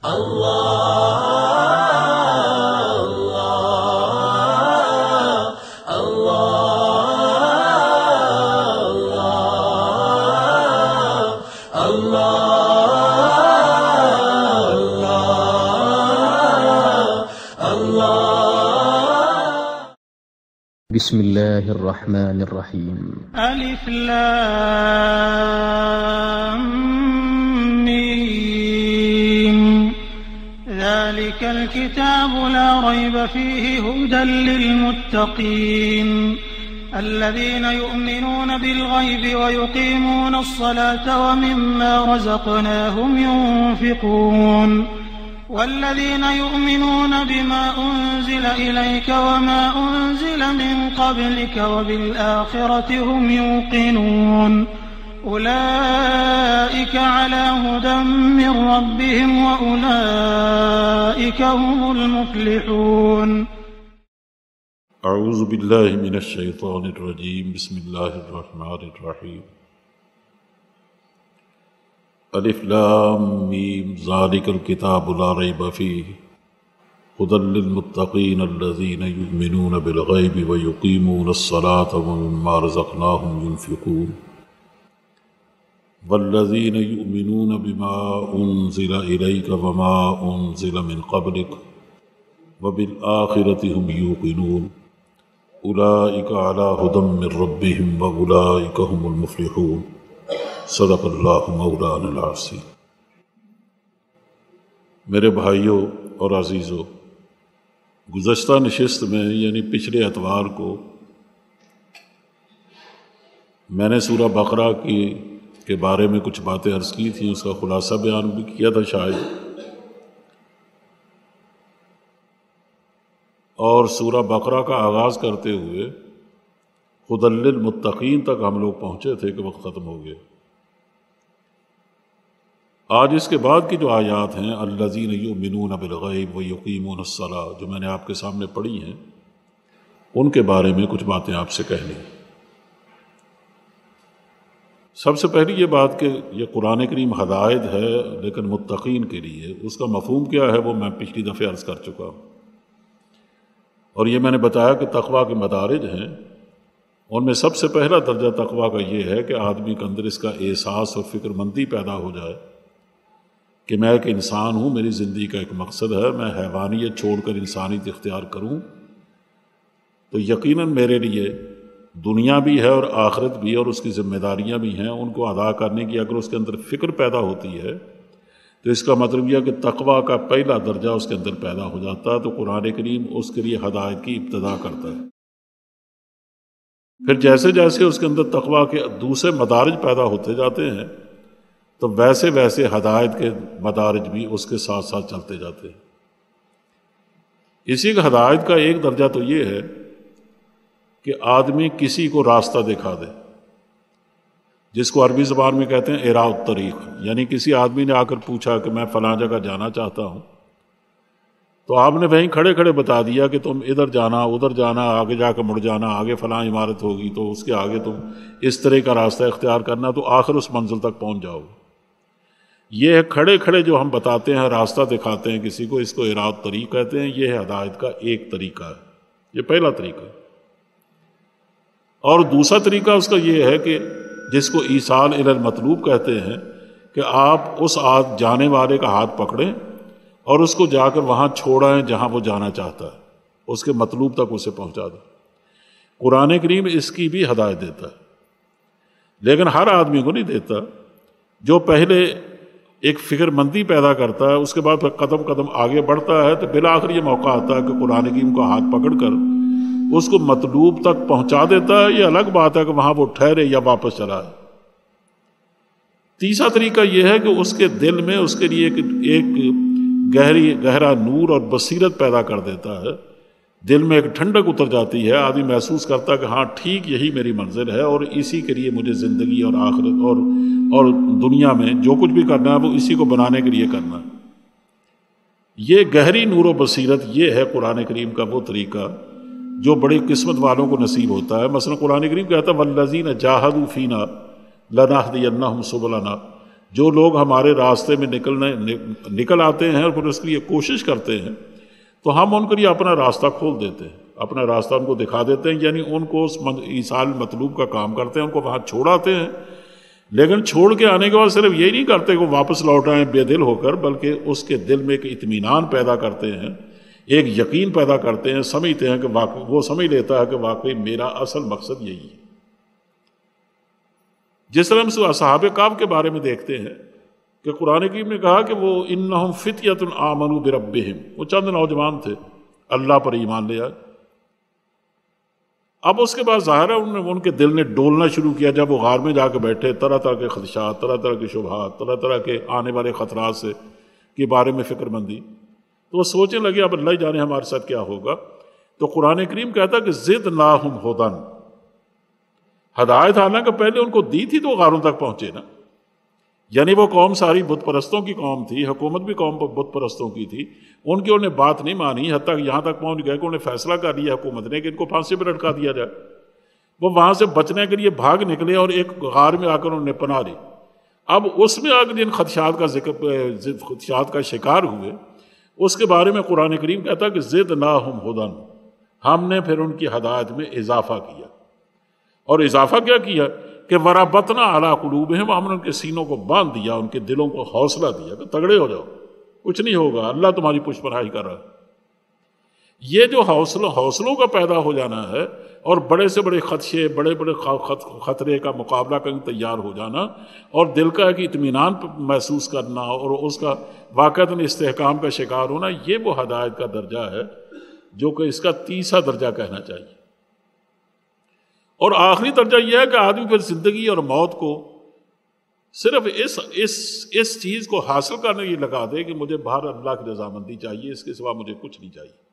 بسم اللہ الرحمن الرحیم الف لام میم ذلك الكتاب لا ريب فيه هدى للمتقين الذين يؤمنون بالغيب ويقيمون الصلاة ومما رزقناهم ينفقون والذين يؤمنون بما أنزل إليك وما أنزل من قبلك وبالآخرة هم يوقنون أولئك على هدى من ربهم وأولئك هم المفلحون. اعوذ باللہ من الشیطان الرجیم. بسم اللہ الرحمن الرحیم. الف لام میم ذالک الکتاب لا ریب فیہ ھدی للمتقین الذین یؤمنون بالغیب ویقیمون الصلاة ومما رزقناہم ینفقون والذین یؤمنون بما انزل الیک وما انزل من قبلک وبالآخرة هم یوقنون اولئک علی ھدی من ربہم واولئک هم المفلحون. صدق اللہ مولانا العظیم. میرے بھائیوں اور عزیزوں، گزشتہ نشست میں یعنی پچھلے اتوار کو میں نے سورہ بقرہ کے بارے میں کچھ باتیں عرض کی تھیں، اس کا خلاصہ بیان بھی کیا تھا شاید، اور سورہ بقرہ کا آغاز کرتے ہوئے ھدی للمتقین تک ہم لوگ پہنچے تھے کہ وقت ختم ہو گئے. آج اس کے بعد کی جو آیات ہیں الذین یؤمنون بالغیب ویقیمون الصلاۃ، جو میں نے آپ کے سامنے پڑھی ہیں، ان کے بارے میں کچھ باتیں آپ سے کہنی. سب سے پہلی یہ بات کہ یہ قرآن کریم ہدایت ہے لیکن متقین کے لیے. اس کا مفہوم کیا ہے وہ میں پچھلی دفعہ عرض کر چکا ہوں، اور یہ میں نے بتایا کہ تقویٰ کے مدارج ہیں. ان میں سب سے پہلا درجہ تقویٰ کا یہ ہے کہ آدمی کے اندر اس کا احساس اور فکر مندی پیدا ہو جائے کہ میں ایک انسان ہوں، میری زندگی کا ایک مقصد ہے، میں حیوانیت چھوڑ کر انسانیت اختیار کروں تو یقیناً میرے لیے دنیا بھی ہے اور آخرت بھی، اور اس کی ذمہ داریاں بھی ہیں، ان کو ادا کرنے کی اگر اس کے اندر فکر پیدا ہوتی ہے تو اس کا مطلب یہ کہ تقویٰ کا پہلا درجہ اس کے اندر پیدا ہو جاتا ہے. تو قرآن کریم اس کے لیے ہدایت کی ابتدا کرتا ہے. پھر جیسے جیسے اس کے اندر تقویٰ کے دوسرے مدارج پیدا ہوتے جاتے ہیں تو ویسے ویسے ہدایت کے مدارج بھی اس کے ساتھ ساتھ چلتے جاتے ہیں. اسی کا ہدایت کا ایک درجہ تو یہ ہے کہ آدمی کسی کو راستہ دکھا دے، جس کو عربی زبان میں کہتے ہیں اراء الطریق. یعنی کسی آدمی نے آ کر پوچھا کہ میں فلاں جگہ جانا چاہتا ہوں، تو آپ نے وہیں کھڑے کھڑے بتا دیا کہ تم ادھر جانا، ادھر جانا، آگے جا کے مڑ جانا، آگے فلاں عمارت ہوگی تو اس کے آگے تم اس طرح کا راستہ اختیار کرنا، تو آخر اس منزل تک پہنچ جاؤ گے. یہ کھڑے کھڑے جو ہم بتاتے ہیں، راستہ دکھاتے ہیں کسی کو، اس کو اراء الطریق کہتے ہیں. یہ ہدایت کا ایک طریقہ ہے، یہ پہلا طریقہ ہے. اور دوسرا طریقہ اس کا یہ ہے کہ جس کو ایصال الی المطلوب کہتے ہیں، کہ آپ اس جانے والے کا ہاتھ پکڑیں اور اس کو جا کر وہاں چھوڑائیں جہاں وہ جانا چاہتا ہے، اس کے مطلوب تک اسے پہنچا دیں. قرآن کریم اس کی بھی ہدایت دیتا ہے، لیکن ہر آدمی کو نہیں دیتا. جو پہلے ایک فکر مندی پیدا کرتا ہے، اس کے بعد پھر قدم قدم آگے بڑھتا ہے، تو بالآخر یہ موقع آتا ہے کہ قرآن کریم کو ہاتھ پکڑ کر اس کو مطلوب تک پہنچا دیتا ہے. یہ الگ بات ہے کہ وہاں وہ ٹھہرے یا واپس چلا ہے. تیسرا طریقہ یہ ہے کہ اس کے دل میں اس کے لیے ایک گہرا نور اور بصیرت پیدا کر دیتا ہے. دل میں ایک ٹھنڈک اتر جاتی ہے، آدمی محسوس کرتا ہے کہ ہاں ٹھیک یہی میری منزل ہے، اور اسی کے لیے مجھے زندگی اور آخرت اور دنیا میں جو کچھ بھی کرنا ہے وہ اسی کو بنانے کے لیے کرنا ہے. یہ گہری نور و بصیرت، یہ ہے قرآن کریم کا وہ طریقہ جو بڑی قسمت والوں کو نصیب ہوتا ہے. مثلا قرآن کریم کہتا ہے وَالَّذِينَ جَاهَدُوا فِينَا لَنَهْدِيَنَّهُمْ سُبُلَنَا، جو لوگ ہمارے راستے میں نکل آتے ہیں اور پھر اس کے لیے کوشش کرتے ہیں تو ہم ان کے لیے اپنا راستہ کھول دیتے ہیں، اپنا راستہ ان کو دکھا دیتے ہیں، یعنی ان کو اس ایصال مطلوب کا کام کرتے ہیں، ان کو وہاں چھوڑ آتے ہیں۔ لیکن چھوڑ کے آنے کے بعد صرف یہی نہیں کرتے کہ وہ واپس لوٹ آئیں بے دل ہو کر، بلکہ اس کے دل میں ایک اطمینان پیدا کرتے ہیں، ایک یقین پیدا کرتے ہیں، سمجھتے ہیں کہ وہ سمجھ لیتا ہے کہ واقعی میرا اصل مقصد یہی ہے۔ جس طرح ہم اصحاب کہف کے بارے میں دیکھتے ہیں کہ قرآن کریم نے کہا کہ وہ انہم فتیۃ آمنوا بربہم، وہ چند نوجوان تھے اللہ پر ایمان لے آئے۔ اب اس کے بعد ظاہر ہے ان کے دل نے ڈولنا شروع کیا جب وہ غار میں جا کے بیٹھے، طرح طرح کے خدشات، طرح طرح کے شبہات، طرح طرح کے آنے والے خطرات سے کے بارے میں فکر مندی، تو وہ سوچنے لگے اب اللہ جانے ہمارے ساتھ کیا ہوگا۔ تو قرآن کریم کہتا کہ زدناہم ھدی، ہدایت حالانکہ پہلے ان کو دی تھی تو وہ غاروں تک پہنچے نا، یعنی وہ قوم ساری بت پرستوں کی قوم تھی، حکومت بھی قوم بت پرستوں کی تھی، ان کی انہوں نے بات نہیں مانی، حتیٰ کہ یہاں تک پہنچ گئے کہ انہوں نے فیصلہ کر لیا حکومت نے کہ ان کو پھانسی پہ لٹکا دیا جائے۔ وہ وہاں سے بچنے کے لیے بھاگ نکلے اور ایک غار میں آ کر انہوں نے پناہ لی۔ اب اس میں آ کر جن خدشات کا شکار ہوئے اس کے بارے میں قرآن کریم کہتا کہ زدناہم ھدی، ہم نے پھر ان کی ہدایت میں اضافہ کیا، اور اضافہ کیا کیا کہ وربطنا علی قلوبہم، ہم نے ان کے سینوں کو باندھ دیا، ان کے دلوں کو حوصلہ دیا کہ تگڑے ہو جاؤ، کچھ نہیں ہوگا، اللہ تمہاری پشت پناہی کر رہا ہے۔ یہ جو حوصلوں کا پیدا ہو جانا ہے اور بڑے سے بڑے خدشے، بڑے بڑے خطرے کا مقابلہ کرنے تیار ہو جانا اور دل کا ایک اطمینان محسوس کرنا اور اس کا واقعتاً استحکام کا شکار ہونا، یہ وہ ہدایت کا درجہ ہے جو کہ اس کا تیسرا درجہ کہنا چاہیے۔ اور آخری درجہ یہ ہے کہ آدمی پھر زندگی اور موت کو صرف اس چیز کو حاصل کرنے یہ لگا دے کہ مجھے باہر اللہ کی رضامندی چاہیے، اس کے سوا مجھے کچھ نہیں چاہیے۔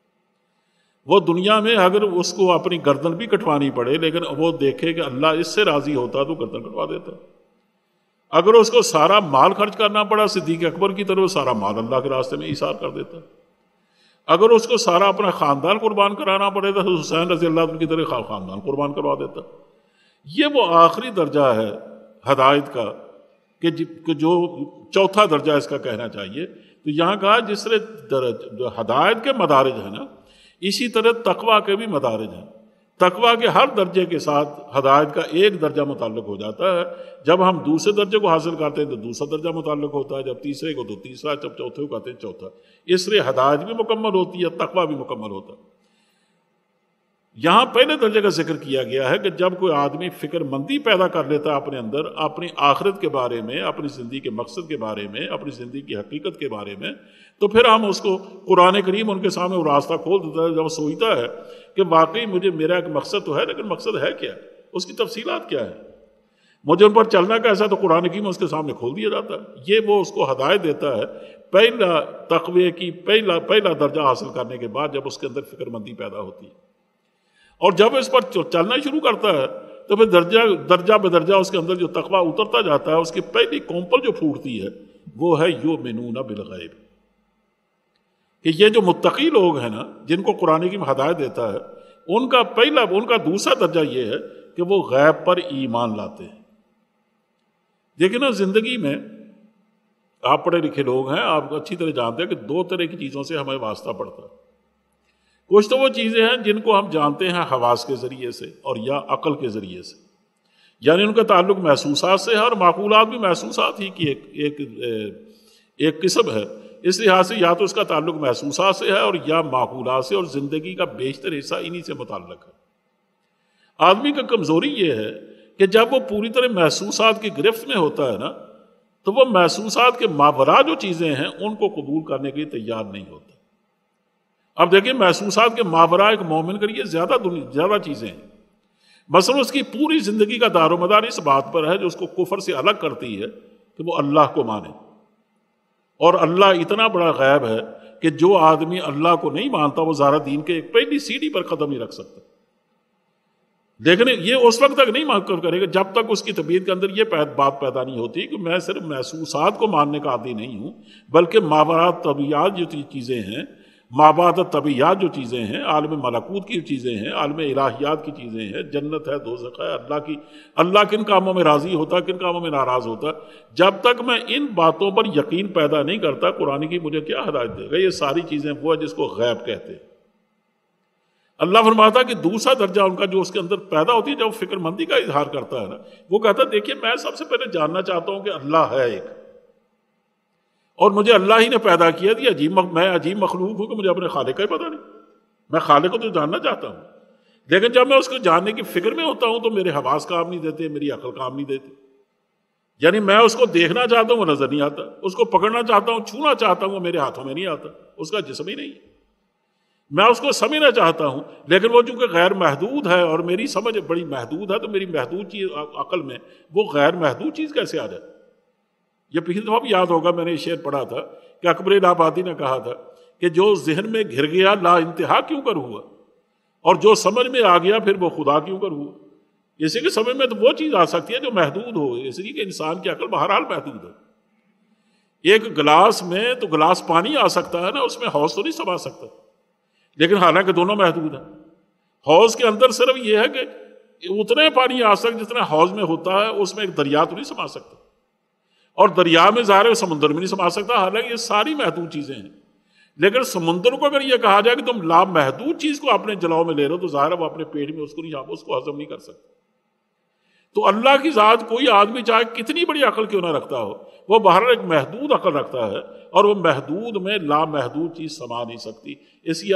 وہ دنیا میں اگر اس کو اپنی گردن بھی کٹوانی پڑے لیکن وہ دیکھے کہ اللہ اس سے راضی ہوتا تو گردن کٹوا دیتا۔ اگر اس کو سارا مال خرچ کرنا پڑا صدیق اکبر کی طرح سارا مال اللہ کے راستے میں ایثار کر دیتا۔ اگر اس کو سارا اپنا خاندان قربان کرانا پڑے تو حسین رضی اللہ عنہ کی طرح خاندان قربان کروا دیتا۔ یہ وہ آخری درجہ ہے ہدایت کا کہ جو چوتھا درجہ اس کا کہنا چاہیے۔ تو یہاں کہا جس طرح ہدایت کے مدارج ہیں نا، اسی طرح تقویٰ کے بھی مدارج ہیں۔ تقویٰ کے ہر درجے کے ساتھ ہدایت کا ایک درجہ متعلق ہو جاتا ہے۔ جب ہم دوسرے درجے کو حاصل کرتے ہیں تو دوسرا درجہ متعلق ہوتا ہے، جب تیسرے کو تو تیسرا، جب چوتھے کو کہتے ہیں چوتھا۔ اس لیے ہدایت بھی مکمل ہوتی ہے، تقویٰ بھی مکمل ہوتا ہے۔ یہاں پہلے درجے کا ذکر کیا گیا ہے کہ جب کوئی آدمی فکر مندی پیدا کر لیتا ہے اپنے اندر، اپنی آخرت کے بارے میں، اپنی زندگی کے مقصد کے بارے میں، اپنی زندگی کی حقیقت کے بارے میں، تو پھر ہم اس کو قرآن کریم ان کے سامنے وہ راستہ کھول دیتا ہے۔ جب وہ سوچتا ہے کہ واقعی میرا ایک مقصد تو ہے، لیکن مقصد ہے کیا، اس کی تفصیلات کیا ہے، مجھے ان پر چلنا کیسا، تو قرآن کریم اس کے سامنے کھول دیا جاتا ہے۔ یہ وہ اس کو ہدایت دیتا ہے پہلا تقوی کی پہلا درجہ حاصل کرنے کے بعد، جب اس کے اندر فکر مندی پیدا ہوتی ہے۔ اور جب اس پر چلنا شروع کرتا ہے تو پھر درجہ بدرجہ اس کے اندر جو تقویٰ اترتا جاتا ہے، اس کی پہلی کونپل جو پھوٹتی ہے وہ ہے یؤمنون بالغیب، کہ یہ جو متقی لوگ ہیں نا، جن کو قرآن کی ہدایت دیتا ہے، ان کا دوسرا درجہ یہ ہے کہ وہ غیب پر ایمان لاتے ہیں۔ دیکھیں نا، زندگی میں آپ پڑھے لکھے لوگ ہیں، آپ اچھی طرح جانتے ہیں کہ دو طرح کی چیزوں سے ہمیں واسطہ پڑتا ہے۔ کچھ تو وہ چیزیں ہیں جن کو ہم جانتے ہیں حواس کے ذریعے سے اور یا عقل کے ذریعے سے، یعنی ان کا تعلق محسوسات سے ہے، اور معقولات بھی محسوسات ہی کی ایک قسم ہے۔ اس لحاظ سے یا تو اس کا تعلق محسوسات سے ہے اور یا معقولات سے، اور زندگی کا بیشتر حصہ انہی سے متعلق ہے۔ آدمی کا کمزوری یہ ہے کہ جب وہ پوری طرح محسوسات کی گرفت میں ہوتا ہے نا، تو وہ محسوسات کے ماوراء جو چیزیں ہیں ان کو قبول کرنے کے لیے تیار نہیں ہوتا۔ اب دیکھیں، محسوسات کے ماوراء ایک مومن کے لیے زیادہ چیزیں ہیں۔ مثلا اس کی پوری زندگی کا دار و مدار اس بات پر ہے جو اس کو کفر سے الگ کرتی ہے کہ وہ اللہ کو مانے، اور اللہ اتنا بڑا غیب ہے کہ جو آدمی اللہ کو نہیں مانتا وہ ذرا دین کے ایک پہلی سیڑھی پر قدم نہیں رکھ سکتا۔ لیکن یہ اس وقت تک نہیں معقول کرے گا جب تک اس کی طبیعت کے اندر یہ بات پیدا نہیں ہوتی کہ میں صرف محسوسات کو ماننے کا عادی نہیں ہوں، بلکہ ماورا طبیعت جو چیزیں ہیں مابعد طبیعیات جو چیزیں ہیں، عالم ملکوت کی چیزیں ہیں، عالم الہیات کی چیزیں ہیں، جنت ہے، دوزخ ہے، اللہ کن کاموں میں راضی ہوتا ہے، کن کاموں میں ناراض ہوتا ہے، جب تک میں ان باتوں پر یقین پیدا نہیں کرتا، قرآن کی مجھے کیا ہدایت دے گا؟ یہ ساری چیزیں وہ ہے جس کو غیب کہتے ہیں۔ اللہ فرماتا ہے کہ دوسرا درجہ ان کا جو اس کے اندر پیدا ہوتی ہے جب وہ فکر مندی کا اظہار کرتا ہے نا، وہ کہتا ہے دیکھیے میں سب سے پہلے جاننا چاہتا ہوں کہ اللہ ہے ایک، اور مجھے اللہ ہی نے پیدا کیا تھی، میں عجیب مخلوق ہوں کہ مجھے اپنے خالق کا ہی پتہ نہیں۔ میں خالق کو تو جاننا چاہتا ہوں، لیکن جب میں اس کو جاننے کی فکر میں ہوتا ہوں تو میرے حواس کام نہیں دیتے، میری عقل کام نہیں دیتی۔ یعنی میں اس کو دیکھنا چاہتا ہوں، وہ نظر نہیں آتا، اس کو پکڑنا چاہتا ہوں، چھونا چاہتا ہوں، وہ میرے ہاتھوں میں نہیں آتا، اس کا جسم ہی نہیں ہے۔ میں اس کو سمجھنا چاہتا ہوں، لیکن وہ چونکہ غیر محدود ہے اور میری سمجھ بڑی محدود ہے، تو میری محدود چیز عقل میں وہ غیر محدود چیز کیسے آ جائے؟ یہ پچھلی دفعہ بھی یاد ہوگا، میں نے یہ شعر پڑھا تھا کہ اکبر الہ آبادی نے کہا تھا کہ جو ذہن میں گھر گیا لا انتہا کیوں کر ہوا، اور جو سمجھ میں آ گیا پھر وہ خدا کیوں کر ہوا۔ اسی کے سمجھ میں تو وہ چیز آ سکتی ہے جو محدود ہو، اس لیے کہ انسان کی عقل بہرحال محدود ہے۔ ایک گلاس میں تو گلاس پانی آ سکتا ہے نا، اس میں حوض تو نہیں سما سکتا، لیکن حالانکہ دونوں محدود ہیں۔ حوض کے اندر صرف یہ ہے کہ اتنے پانی آ سکتا جتنا حوض میں ہوتا ہے، اس میں ایک دریا تو نہیں سما سکتا، اور دریا میں ظاہر ہے سمندر میں نہیں سما سکتا، حالانکہ یہ ساری محدود چیزیں ہیں۔ لیکن سمندر کو اگر یہ کہا جائے کہ تم لامحدود چیز کو اپنے جلاؤ میں لے رہے ہو، تو ظاہر ہے وہ اپنے پیٹ میں اس کو ہضم نہیں کر سکتا۔ تو اللہ کی ذات کوئی آدمی چاہے کتنی بڑی عقل کیوں نہ رکھتا ہو، وہ بہرحال ایک محدود عقل رکھتا ہے، اور وہ محدود میں لامحدود چیز سما نہیں سکتی۔ اس لیے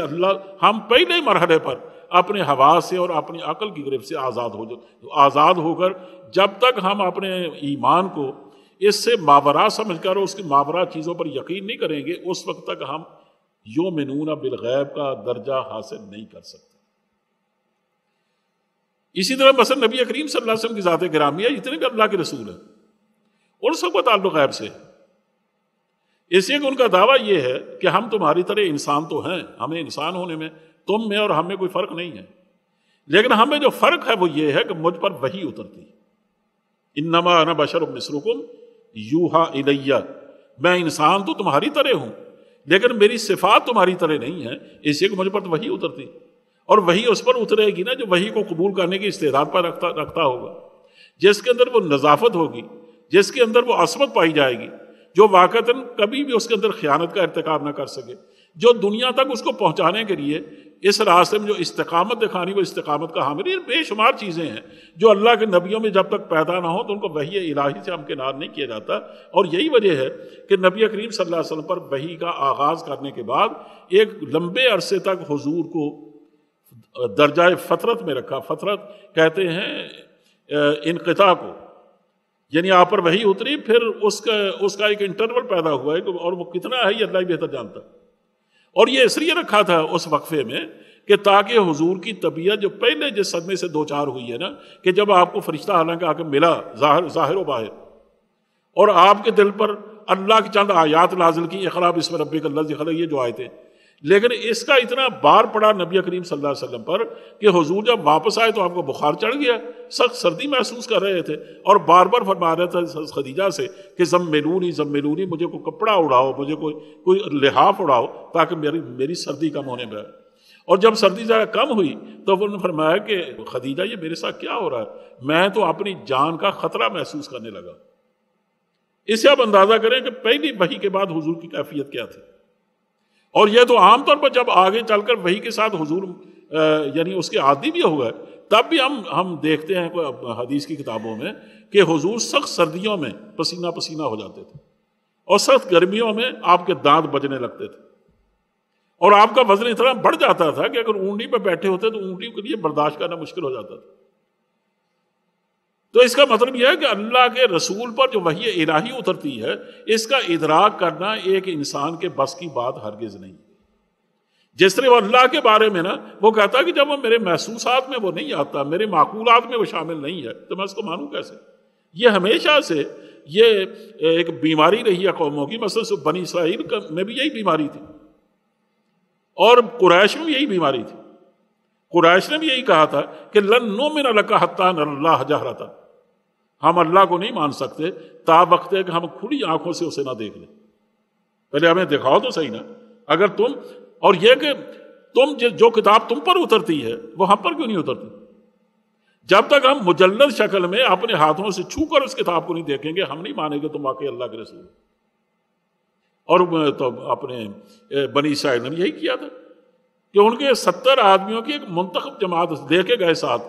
ہم پہلے مرحلے پر اپنے حواس سے اور اپنی عقل کی گرفت سے آزاد ہو کر جب تک ہم اپنے ایمان کو اس سے ماورا سمجھ کر اس کی ماورا چیزوں پر یقین نہیں کریں گے، اس وقت تک ہم یؤمنون بالغیب کا درجہ حاصل نہیں کر سکتے۔ اسی طرح مثلا نبی کریم صلی اللہ علیہ وسلم کی ذات گرامیہ جتنے بھی اللہ کے رسول ہیں ان سب کا تعلق غیب سے ہے، اس لیے کہ ان کا دعویٰ یہ ہے کہ ہم تمہاری طرح انسان تو ہیں، ہمیں انسان ہونے میں تم میں اور ہم میں کوئی فرق نہیں ہے، لیکن ہمیں جو فرق ہے وہ یہ ہے کہ مجھ پر وحی اترتی ہے۔ انما انا بشر مثلکم یوحا الیہ، میں انسان تو تمہاری طرح ہوں لیکن میری صفات تمہاری طرح نہیں ہے، اس لیے کہ مجھ پر تو وحی اترتی، اور وہی اس پر اترے گی نا جو وحی کو قبول کرنے کی استعداد پر رکھتا ہوگا، جس کے اندر وہ نظافت ہوگی، جس کے اندر وہ عصمت پائی جائے گی، جو واقعتاً کبھی بھی اس کے اندر خیانت کا ارتکاب نہ کر سکے، جو دنیا تک اس کو پہنچانے کے لیے اس راستے میں جو استقامت دکھانی وہ استقامت کا حامل۔ یہ بے شمار چیزیں ہیں جو اللہ کے نبیوں میں جب تک پیدا نہ ہو تو ان کو وحی الہی سے ہمکنار نہیں کیا جاتا، اور یہی وجہ ہے کہ نبی کریم صلی اللہ علیہ وسلم پر وحی کا آغاز کرنے کے بعد ایک لمبے عرصے تک حضور کو درجہ فطرت میں رکھا۔ فطرت کہتے ہیں انقطاع کو، یعنی آپ پر وحی اتری پھر اس کا ایک انٹرول پیدا ہوا ہے، اور وہ کتنا ہے یہ اللہ ہی بہتر جانتا ہے۔ اور یہ اس لیے رکھا تھا اس وقفے میں کہ تاکہ حضور کی طبیعت جو پہلے جس صدمے سے دو چار ہوئی ہے نا، کہ جب آپ کو فرشتہ حالانکہ آ کے ملا ظاہر و باہر، اور آپ کے دل پر اللہ کی چند آیات نازل کی، اقرأ بسم ربک الذی خلق، یہ جو آیتیں، لیکن اس کا اتنا بار پڑا نبی کریم صلی اللہ علیہ وسلم پر کہ حضور جب واپس آئے تو آپ کو بخار چڑھ گیا، سخت سردی محسوس کر رہے تھے، اور بار بار فرما رہے تھے خدیجہ سے کہ زملونی، مجھے کوئی کپڑا اڑاؤ، مجھے کوئی لحاف اڑاؤ تاکہ میری سردی کم ہونے میں آئے۔ اور جب سردی ذرا کم ہوئی تو انہوں نے فرمایا کہ خدیجہ یہ میرے ساتھ کیا ہو رہا ہے، میں تو اپنی جان کا خطرہ محسوس کرنے لگا۔ اس سے آپ اندازہ کریں کہ پہلی وحی کے بعد حضور کی کیفیت کیا تھی، اور یہ تو عام طور پر جب آگے چل کر وحی کے ساتھ حضور یعنی اس کے عادی بھی ہوا ہے، تب بھی ہم دیکھتے ہیں حدیث کی کتابوں میں کہ حضور سخت سردیوں میں پسینہ پسینہ ہو جاتے تھے، اور سخت گرمیوں میں آپ کے دانت بجنے لگتے تھے، اور آپ کا وزن اتنا بڑھ جاتا تھا کہ اگر اونٹی پہ بیٹھے ہوتے تو اونٹی کے لیے برداشت کرنا مشکل ہو جاتا تھا۔ تو اس کا مطلب یہ ہے کہ اللہ کے رسول پر جو وحی الہی اترتی ہے، اس کا ادراک کرنا ایک انسان کے بس کی بات ہرگز نہیں۔ جس طرح وہ اللہ کے بارے میں نا وہ کہتا ہے کہ جب وہ میرے محسوسات میں وہ نہیں آتا، میرے معقولات میں وہ شامل نہیں ہے، تو میں اس کو مانوں کیسے؟ یہ ہمیشہ سے یہ ایک بیماری رہی ہے قوموں کی، مثلا بنی اسرائیل میں بھی یہی بیماری تھی، اور قریش میں بھی یہی بیماری تھی۔ قریش نے بھی یہی کہا تھا کہ لن نؤمن لک حتی نری اللہ جہرۃ، ہم اللہ کو نہیں مان سکتے تا وقت ہے کہ ہم کھلی آنکھوں سے اسے نہ دیکھ لیں، پہلے ہمیں دکھاؤ تو صحیح نا، اگر تم اور یہ کہ تم جو کتاب تم پر اترتی ہے وہ ہم پر کیوں نہیں اترتی؟ جب تک ہم مجلد شکل میں اپنے ہاتھوں سے چھو کر اس کتاب کو نہیں دیکھیں گے ہم نہیں مانیں گے تم واقعی اللہ کے رسول. اور تو اپنے بنی اسرائیل نے یہی کیا تھا کہ ان کے 70 آدمیوں کی ایک منتخب جماعت لے کے گئے ساتھ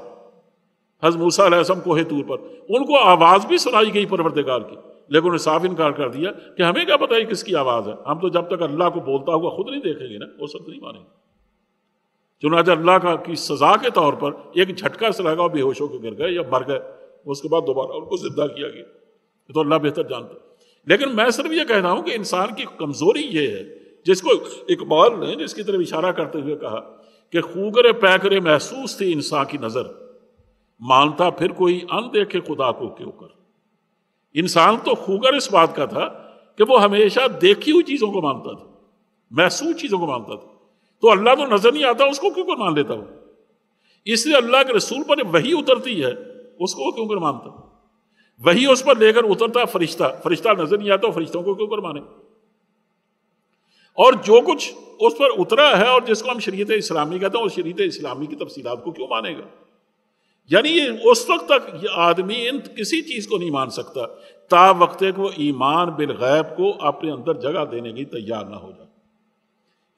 حضرت موسیٰ علیہ السلام کوہ طور پر. ان کو آواز بھی سنائی گئی پروردگار کی، لیکن انہیں صاف انکار کر دیا کہ ہمیں کیا پتہ ہے کس کی آواز ہے، ہم تو جب تک اللہ کو بولتا ہوا خود نہیں دیکھیں گے نا وہ سب نہیں مانیں گے. چنانچہ اللہ کی سزا کے طور پر ایک جھٹکا سے لگا اور بے ہوش ہو کے گر گئے یا مر گئے، اس کے بعد دوبارہ ان کو زندہ کیا گیا. یہ تو اللہ بہتر جانتا. لیکن میں صرف یہ کہتا ہوں کہ انسان کی کمزوری یہ ہے جس کو اقبال نے جس کی طرف اشارہ کرتے ہوئے کہا کہ خوگر پیکرے محسوس تھی انسان کی نظر، مانتا پھر کوئی ان دیکھے خدا کو کیوں کر. انسان تو خوگر اس بات کا تھا کہ وہ ہمیشہ دیکھی ہوئی چیزوں کو مانتا تھا، محسوس چیزوں کو مانتا تھا. تو اللہ تو نظر نہیں آتا اس کو کیوں کر مان لیتا وہ؟ اس لیے اللہ کے رسول پر وحی اترتی ہے اس کو کیوں کر مانتا؟ وحی اس پر لے کر اترتا فرشتہ نظر نہیں آتا فرشتوں کو کیوں کر مانے؟ اور جو کچھ اس پر اترا ہے اور جس کو ہم شریعت اسلامی کہتے ہیں اور شریعت اسلامی کی تفصیلات کو کیوں مانے گا؟ یعنی اس وقت تک یہ آدمی ان کسی چیز کو نہیں مان سکتا تا وقت کہ وہ ایمان بالغیب کو اپنے اندر جگہ دینے کی تیار نہ ہو جائے.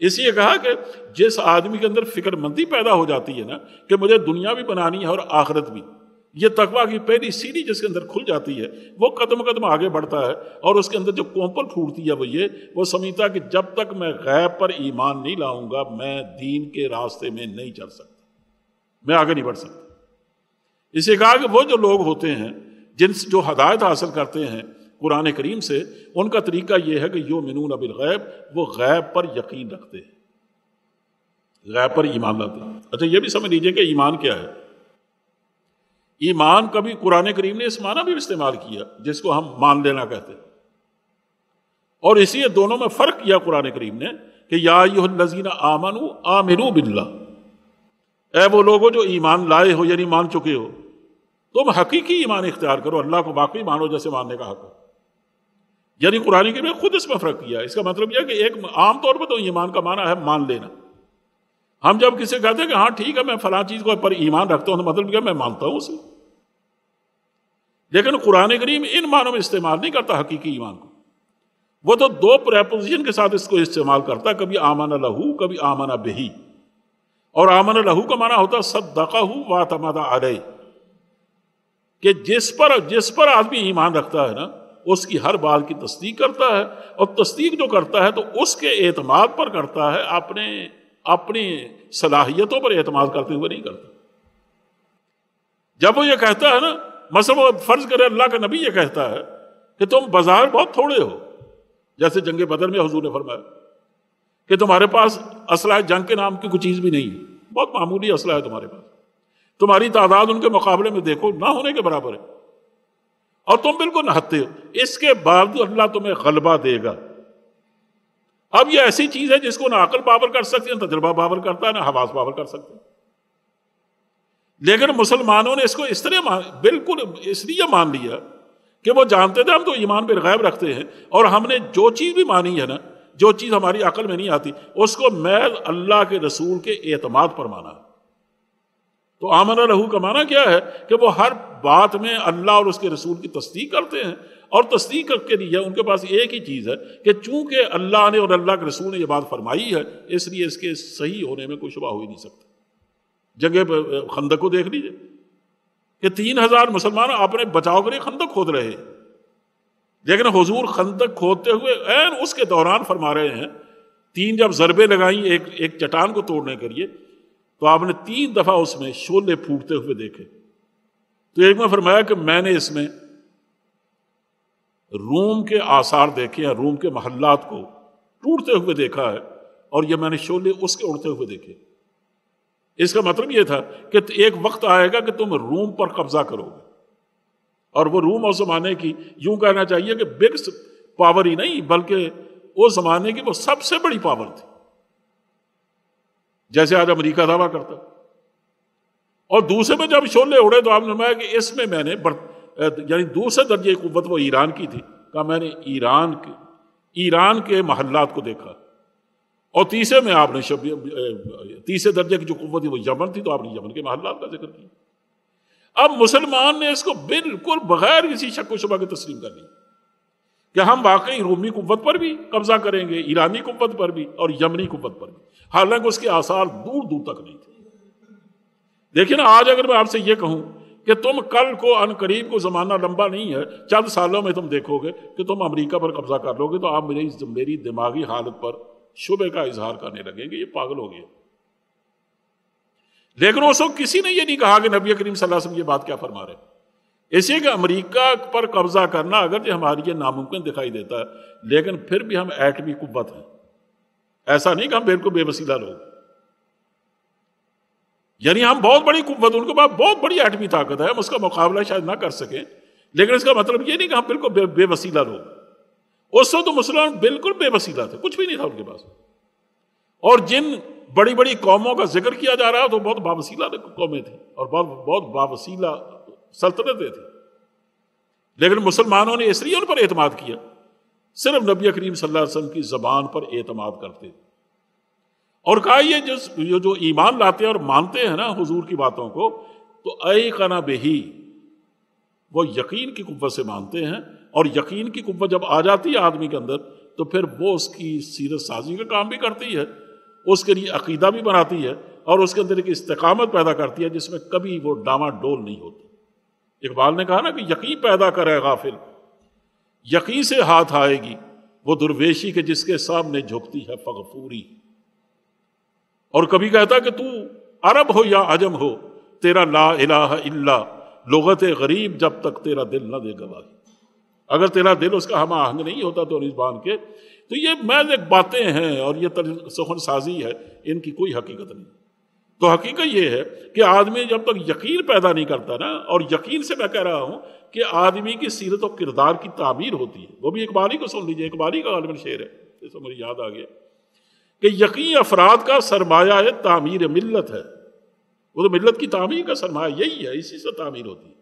اس لیے کہا کہ جس آدمی کے اندر فکر مندی پیدا ہو جاتی ہے نا کہ مجھے دنیا بھی بنانی ہے اور آخرت بھی، یہ تقویٰ کی پہلی سیڑھی جس کے اندر کھل جاتی ہے وہ قدم قدم آگے بڑھتا ہے. اور اس کے اندر جو کومپل پھوٹتی ہے وہ سمجھتا کہ جب تک میں غیب پر ایمان نہیں لاؤں گا میں دین کے راستے میں نہیں چل سکتا، میں آگے نہیں بڑھ سکتا. اسے کہا کہ وہ جو لوگ ہوتے ہیں جو ہدایت حاصل کرتے ہیں قرآن کریم سے، ان کا طریقہ یہ ہے کہ یؤمنون بالغیب، وہ غیب پر یقین رکھتے ہیں، غیب پر ایمان لاتے ہیں. اچھا یہ بھی سمجھ لیجئے کہ ایمان کیا ہے. ایمان کبھی قرآن کریم نے اس معنی بھی استعمال کیا جس کو ہم مان لینا کہتے ہیں، اور اسی لیے دونوں میں فرق کیا قرآن کریم نے کہ یا ایھا الذین آمنوا آمنوا باللہ، اے وہ لوگوں جو ایمان لائے ہو یعنی مان چکے ہو تم حقیقی ایمان اختیار کرو، اللہ کو واقعی مانو جیسے ماننے کا حق ہے. یعنی قرآن کریم نے خود اس میں فرق کیا. اس کا مطلب یہ کہ ایک عام طور پر تو ایمان کا معنی ہے مان لینا. ہم جب کسی کہتے ہیں کہ ہاں ٹھیک ہے میں فلاں چیز کو پر ایمان رکھتا ہوں تو مطلب کیا میں مانتا ہوں اسے. لیکن قرآن کریم ان معنوں میں استعمال نہیں کرتا حقیقی ایمان کو. وہ تو دو پریپوزیشن کے ساتھ اس کو استعمال کرتا ہے، کبھی آمن لہو کبھی آمن بہی. اور آمن لہو کا معنی ہوتا ہے صدقہ واعتمد علیہ، کہ جس پر آدمی ایمان رکھتا ہے نا اس کی ہر بات کی تصدیق کرتا ہے، اور تصدیق جو کرتا ہے تو اس کے اعتماد پر کرتا ہے، اپنی صلاحیتوں پر اعتماد کرتے ہوئے نہیں کرتا. جب وہ یہ کہتا ہے نا، مثلا وہ فرض کرے اللہ کا نبی یہ کہتا ہے کہ تم بظاہر بہت تھوڑے ہو، جیسے جنگ بدر میں حضور نے فرمایا کہ تمہارے پاس اسلحہ جنگ کے نام کی کوئی چیز بھی نہیں ہے، بہت معمولی اسلحہ ہے تمہارے پاس، تمہاری تعداد ان کے مقابلے میں دیکھو نہ ہونے کے برابر ہے، اور تم بالکل نہتے ہو، اس کے باوجود اللہ تمہیں غلبہ دے گا. اب یہ ایسی چیز ہے جس کو نہ عقل پاور کر سکتے ہیں، تجربہ پاور کرتا ہے، نہ حواس پاور کر سکتے ہیں. لیکن مسلمانوں نے اس کو اس طرح بالکل اس لیے مان لیا کہ وہ جانتے تھے ہم تو ایمان بالغیب رکھتے ہیں، اور ہم نے جو چیز بھی مانی ہے نا، جو چیز ہماری عقل میں نہیں آتی اس کو محض اللہ کے رسول کے اعتماد پر مانا. تو آمن لہو کا معنی کیا ہے کہ وہ ہر بات میں اللہ اور اس کے رسول کی تصدیق کرتے ہیں، اور تصدیق کے لیے ان کے پاس ایک ہی چیز ہے کہ چونکہ اللہ نے اور اللہ کے رسول نے یہ بات فرمائی ہے اس لیے اس کے صحیح ہونے میں کوئی شبہ ہو ہی نہیں سکتا. جنگ خندق کو دیکھ لیجئے کہ 3000 مسلمان اپنے بچاؤ کے لیے خندق کھود رہے ہیں، لیکن حضور خندق کھودتے ہوئے عین اس کے دوران فرما رہے ہیں، 3 جب ضربیں لگائیں ایک چٹان کو توڑنے کے لیے تو آپ نے 3 دفعہ اس میں شعلے پھوٹتے ہوئے دیکھے. تو ایک میں فرمایا کہ میں نے اس میں روم کے آثار دیکھے ہیں، روم کے محلات کو ٹوٹتے ہوئے دیکھا ہے، اور یہ میں نے شعلے اس کے اڑتے ہوئے دیکھے. اس کا مطلب یہ تھا کہ ایک وقت آئے گا کہ تم روم پر قبضہ کرو گے، اور وہ روم اس زمانے کی یوں کہنا چاہیے کہ بگ پاور ہی نہیں بلکہ اس زمانے کی وہ سب سے بڑی پاور تھی، جیسے آج امریکہ دعویٰ کرتا. اور دوسرے میں جب شعلے اڑے تو آپ نے فرمایا کہ اس میں میں نے یعنی دوسرے درجے کی قوت وہ ایران کی تھی، کہا میں نے ایران کے محلات کو دیکھا، اور تیسرے میں آپ نے تیسرے درجے کی جو قوت تھی وہ یمن تھی، تو آپ نے یمن کے محلات کا ذکر کیا۔ اب مسلمان نے اس کو بالکل بغیر کسی شک و شبہ کے تسلیم کر لی کہ ہم واقعی رومی قوت پر بھی قبضہ کریں گے، ایرانی قوت پر بھی اور یمنی قوت پر بھی، حالانکہ اس کے آثار دور دور تک نہیں تھے۔ دیکھیں نا، آج اگر میں آپ سے یہ کہوں کہ تم کل کو ان قریب کو زمانہ لمبا نہیں ہے، چند سالوں میں تم دیکھو گے کہ تم امریکہ پر قبضہ کر لو گے، تو آپ میری دماغی حالت پر شبہ کا اظہار کرنے لگیں گے، یہ پاگل ہو گیا۔ لیکن اس وقت کسی نے یہ نہیں کہا کہ نبی کریم صلی اللہ علیہ وسلم یہ بات کیا فرما رہے ہیں۔ اس لیے کہ امریکہ پر قبضہ کرنا اگرچہ ہمارے لیے ناممکن دکھائی دیتا ہے، لیکن پھر بھی ہم ایٹمی قوت ہیں، ایسا نہیں کہ ہم بالکل بے وسیلہ لوگ، یعنی ہم بہت بڑی قوت، ان کے پاس بہت بڑی ایٹمی طاقت ہے، ہم اس کا مقابلہ شاید نہ کر سکیں، لیکن اس کا مطلب یہ نہیں کہ ہم بالکل بے وسیلہ لوگ۔ اس وقت تو مسلمان بالکل بے وسیلہ تھے، کچھ بھی نہیں تھا ان کے پاس، اور جن بڑی بڑی قوموں کا ذکر کیا جا رہا ہے تو بہت باوسیلہ قومیں تھیں اور بہت باوسیلہ سلطنتیں تھیں، لیکن مسلمانوں نے اس لیے ان پر اعتماد کیا، صرف نبی کریم صلی اللہ علیہ وسلم کی زبان پر اعتماد کرتے تھے، اور کہا یہ جو ایمان لاتے ہیں اور مانتے ہیں نا حضور کی باتوں کو، تو ایقن بہی، وہ یقین کی قوت سے مانتے ہیں، اور یقین کی قوت جب آ جاتی ہے آدمی کے اندر تو پھر وہ اس کی سیرت سازی کا کام بھی کرتی ہے، اس کے لیے عقیدہ بھی بناتی ہے، اور اس کے اندر ایک استقامت پیدا کرتی ہے جس میں کبھی وہ ڈاما ڈول نہیں ہوتی۔ اقبال نے کہا نا کہ یقین پیدا کرے غافل، یقین سے ہاتھ آئے گی وہ درویشی کے جس کے سامنے جھکتی ہے فغفوری۔ اور کبھی کہتا کہ تو عرب ہو یا عجم ہو، تیرا لا الہ الا لغت غریب جب تک تیرا دل نہ دے گواہی۔ اگر تیرا دل اس کا ہم آہنگ نہیں ہوتا تو زبان کے، تو یہ محض ایک باتیں ہیں اور یہ سخن سازی ہے، ان کی کوئی حقیقت نہیں۔ تو حقیقت یہ ہے کہ آدمی جب تک یقین پیدا نہیں کرتا نا، اور یقین سے میں کہہ رہا ہوں کہ آدمی کی سیرت و کردار کی تعمیر ہوتی ہے، وہ بھی اقبالی کو سن لیجئے، اقبالی کا غالباً شعر ہے، اس سے مجھے یاد آ گیا کہ یقین افراد کا سرمایہ ہے تعمیر ملت ہے۔ وہ تو ملت کی تعمیر کا سرمایہ یہی ہے، اسی سے تعمیر ہوتی ہے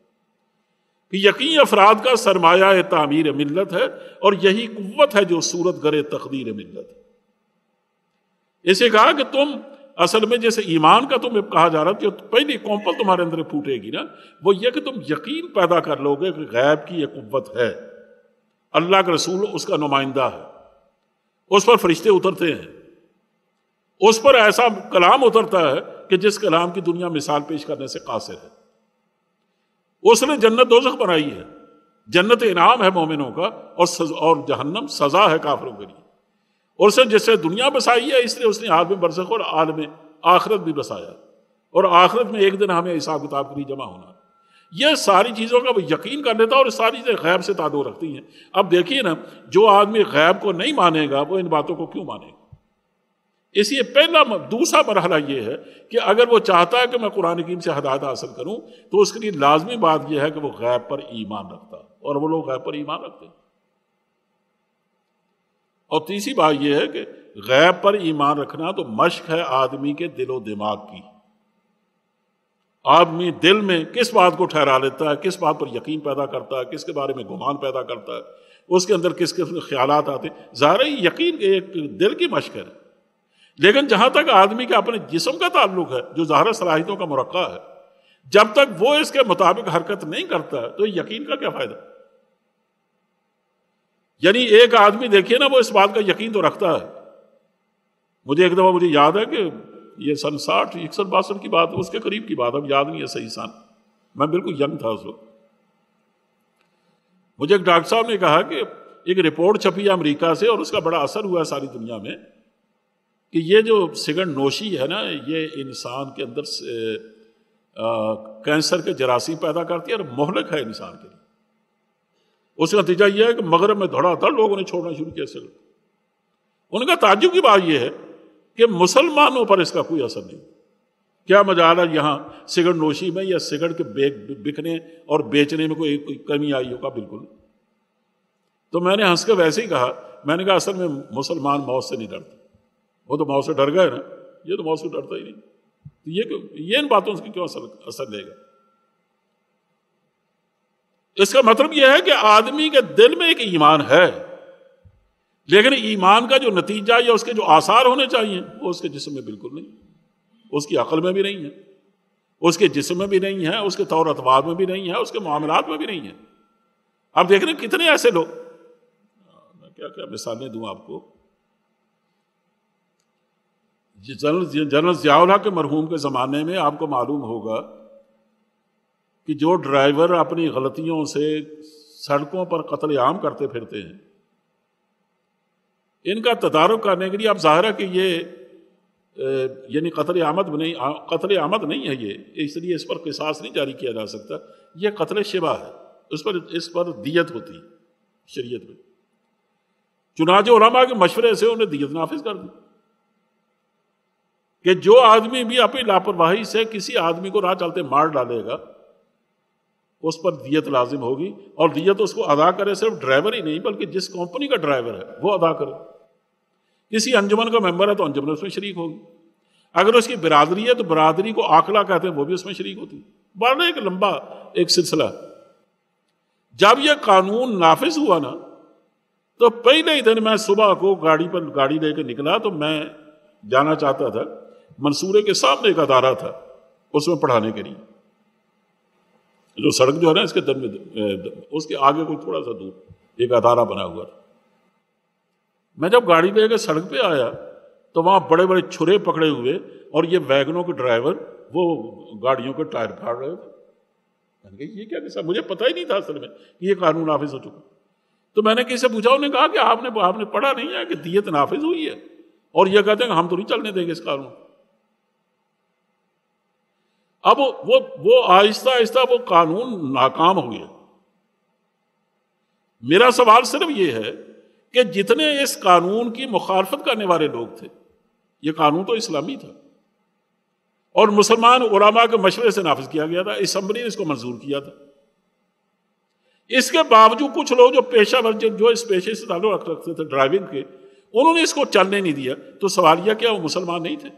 کہ یقین افراد کا سرمایہ ہے تعمیر ملت ہے، اور یہی قوت ہے جو صورت گرے تقدیر ملت ہے۔ اسے کہا کہ تم اصل میں جیسے ایمان کا تمہیں کہا جا رہا ہے کہ پہلی کومپل تمہارے اندر پھوٹے گی نا، وہ یہ کہ تم یقین پیدا کر لو گے کہ غیب کی یہ قوت ہے، اللہ کا رسول اس کا نمائندہ ہے، اس پر فرشتے اترتے ہیں، اس پر ایسا کلام اترتا ہے کہ جس کلام کی دنیا مثال پیش کرنے سے قاصر ہے۔ اس نے جنت دوزخ بنائی ہے، جنت انعام ہے مومنوں کا، اور جہنم سزا ہے کافروں کے لیے۔ اور اس نے جس سے دنیا بسائی ہے، اس لیے اس نے عالم برزخ اور عالم آخرت بھی بسایا، اور آخرت میں ایک دن ہمیں حساب کتاب کے لیے جمع ہونا۔ یہ ساری چیزوں کا وہ یقین کر لیتا ہے، اور ساری چیزیں غیب سے تعلق رکھتی ہیں۔ اب دیکھیے نا، جو آدمی غیب کو نہیں مانے گا وہ ان باتوں کو کیوں مانے گا؟ اس لیے دوسرا مرحلہ یہ ہے کہ اگر وہ چاہتا ہے کہ میں قرآن کریم سے ہدایت حاصل کروں تو اس کے لیے لازمی بات یہ ہے کہ وہ غیب پر ایمان رکھتا ہے، اور وہ لوگ غیب پر ایمان رکھتے ہیں۔ اور تیسری بات یہ ہے کہ غیب پر ایمان رکھنا تو مشق ہے آدمی کے دل و دماغ کی۔ آدمی دل میں کس بات کو ٹھہرا لیتا ہے، کس بات پر یقین پیدا کرتا ہے، کس کے بارے میں گمان پیدا کرتا ہے، اس کے اندر کس قسم کے خیالات آتے ہیں۔ ظاہر ہے یقین ایک دل کی مشق ہے، لیکن جہاں تک آدمی کے اپنے جسم کا تعلق ہے جو ظاہر صلاحیتوں کا مرقع ہے، جب تک وہ اس کے مطابق حرکت نہیں کرتا ہے تو یقین کا کیا فائدہ؟ یعنی ایک آدمی دیکھیے نا، وہ اس بات کا یقین تو رکھتا ہے۔ مجھے ایک دفعہ یاد ہے کہ یہ سن 60 61 62 کی بات، اس کے قریب کی بات، اب یاد نہیں ہے صحیح سان، میں بالکل ینگ تھا اس وقت۔ مجھے ایک ڈاکٹر صاحب نے کہا کہ ایک رپورٹ چھپی ہے امریکہ سے، اور اس کا بڑا اثر ہوا ہے ساری دنیا میں، کہ یہ جو سگرٹ نوشی ہے نا، یہ انسان کے اندر کینسر کے جراثیم پیدا کرتی ہے اور مہلک ہے انسان کے لیے۔ اس کا نتیجہ یہ ہے کہ مغرب میں دھڑا دھڑ لوگوں نے چھوڑنا شروع کیا سگرٹ۔ ان کا تعجب کی بات یہ ہے کہ مسلمانوں پر اس کا کوئی اثر نہیں۔ کیا مجال ہے یہاں سگرٹ نوشی میں یا سگرٹ کے بکنے اور بیچنے میں کوئی کمی آئی ہوگا؟ بالکل۔ تو میں نے ہنس کے ویسے ہی کہا، میں نے کہا اصل میں مسلمان موت سے نہیں ڈرتے، وہ تو موت سے ڈر گئے نا، یہ تو موت سے ڈرتا ہی نہیں، یہ ان باتوں سے کیوں اثر لے گا؟ اس کا مطلب یہ ہے کہ آدمی کے دل میں ایک ایمان ہے، لیکن ایمان کا جو نتیجہ یا اس کے جو آثار ہونے چاہیے وہ اس کے جسم میں بالکل نہیں، اس کی عقل میں بھی نہیں ہے، اس کے جسم میں بھی نہیں ہے، اس کے طور اطوار میں بھی نہیں ہے، اس کے معاملات میں بھی نہیں ہے۔ آپ دیکھ رہے ہیں کتنے ایسے لوگ، میں کیا کیا مثالیں دوں آپ کو۔ جنرل ضیاء الحق کے مرحوم کے زمانے میں آپ کو معلوم ہوگا کہ جو ڈرائیور اپنی غلطیوں سے سڑکوں پر قتل عام کرتے پھرتے ہیں، ان کا تدارک کرنے کے لیے اب ظاہر ہے کہ یہ یعنی قتل عامد نہیں ہے، یہ اس لیے اس پر قصاص نہیں جاری کیا جا سکتا، یہ قتل شبہ ہے، اس پر دیت ہوتی ہے شریعت میں۔ چنانچہ علماء کے مشورے سے انہیں دیت نافذ کر دی کہ جو آدمی بھی اپنی لاپرواہی سے کسی آدمی کو راہ چلتے مار ڈالے گا اس پر دیت لازم ہوگی، اور دیت اس کو ادا کرے صرف ڈرائیور ہی نہیں بلکہ جس کمپنی کا ڈرائیور ہے وہ ادا کرے۔ کسی انجمن کا ممبر ہے تو انجمن اس میں شریک ہوگی، اگر اس کی برادری ہے تو برادری کو آخلا کہتے ہیں وہ بھی اس میں شریک ہوتی ہے۔ بڑا ایک لمبا ایک سلسلہ۔ جب یہ قانون نافذ ہوا نا تو پہلے ہی دن میں صبح کو گاڑی لے کے نکلا تو میں جانا چاہتا تھا، منصورے کے سامنے ایک ادارہ تھا اس میں پڑھانے کے لیے، جو سڑک جو ہے نا اس کے اس کے آگے کوئی تھوڑا سا دور ایک ادارہ بنا ہوا تھا۔ میں جب گاڑی لے کے سڑک پہ آیا تو وہاں بڑے بڑے چھرے پکڑے ہوئے اور یہ ویگنوں کے ڈرائیور وہ گاڑیوں کے ٹائر پھاڑ رہے تھے۔ میں نے کہا یہ کیا قصہ، مجھے پتہ ہی نہیں تھا اصل میں کہ یہ قانون نافذ ہو چکا۔ تو میں نے کسی سے پوچھا، انہوں نے کہا کہ آپ نے پڑھا نہیں ہے کہ دیت نافذ ہوئی ہے، اور یہ کہتے ہیں کہ ہم تو نہیں چلنے دیں گے اس قانون۔ اب وہ آہستہ آہستہ وہ قانون ناکام ہو گیا۔ میرا سوال صرف یہ ہے کہ جتنے اس قانون کی مخالفت کرنے والے لوگ تھے، یہ قانون تو اسلامی تھا اور مسلمان علماء کے مشورے سے نافذ کیا گیا تھا، اسمبلی نے اس کو منظور کیا تھا، اس کے باوجود کچھ لوگ جو پیشہ ور جو اس پیشے سے تعلق رکھتے تھے ڈرائیونگ کے، انہوں نے اس کو چلنے نہیں دیا۔ تو سوال یہ کیا وہ مسلمان نہیں تھے؟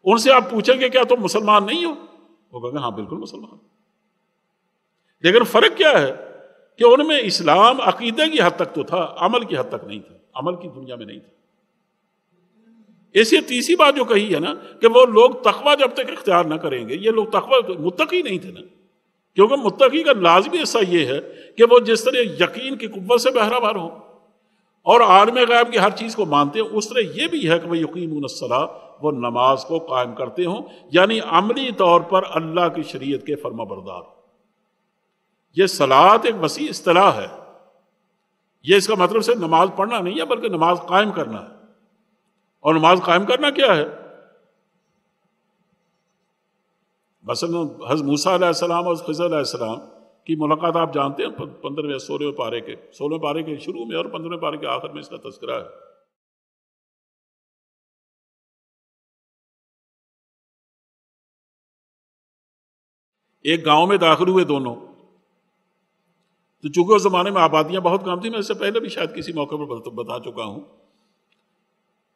ان سے آپ پوچھیں گے کیا تم مسلمان نہیں ہو؟ وہ کہیں گے ہاں بالکل مسلمان۔ لیکن فرق کیا ہے کہ ان میں اسلام عقیدے کی حد تک تو تھا، عمل کی حد تک نہیں تھا، عمل کی دنیا میں نہیں تھا۔ ایسی تیسری بات جو کہی ہے نا کہ وہ لوگ تقوی جب تک اختیار نہ کریں گے، یہ لوگ تقوی متقی نہیں تھے نا، کیونکہ متقی کا لازمی حصہ یہ ہے کہ وہ جس طرح یقین کی قوت سے بہرہ ہو اور عالم غیب کی ہر چیز کو مانتے ہیں، اس طرح یہ بھی ہے کہ وہ یقیمون الصلاۃ، وہ نماز کو قائم کرتے ہوں، یعنی عملی طور پر اللہ کی شریعت کے فرما بردار۔ یہ صلاۃ ایک وسیع اصطلاح ہے، یہ اس کا مطلب صرف نماز پڑھنا نہیں ہے بلکہ نماز قائم کرنا ہے۔ اور نماز قائم کرنا کیا ہے؟ مثلا حضرت موسیٰ علیہ السلام اور خضر علیہ السلام کی ملاقات آپ جانتے ہیں 16ویں پارے کے شروع میں اور 15ویں پارے کے آخر میں اس کا تذکرہ ہے۔ ایک گاؤں میں داخل ہوئے دونوں، تو چونکہ اس زمانے میں آبادیاں بہت کم تھیں، میں اس سے پہلے بھی شاید کسی موقع پر بتا چکا ہوں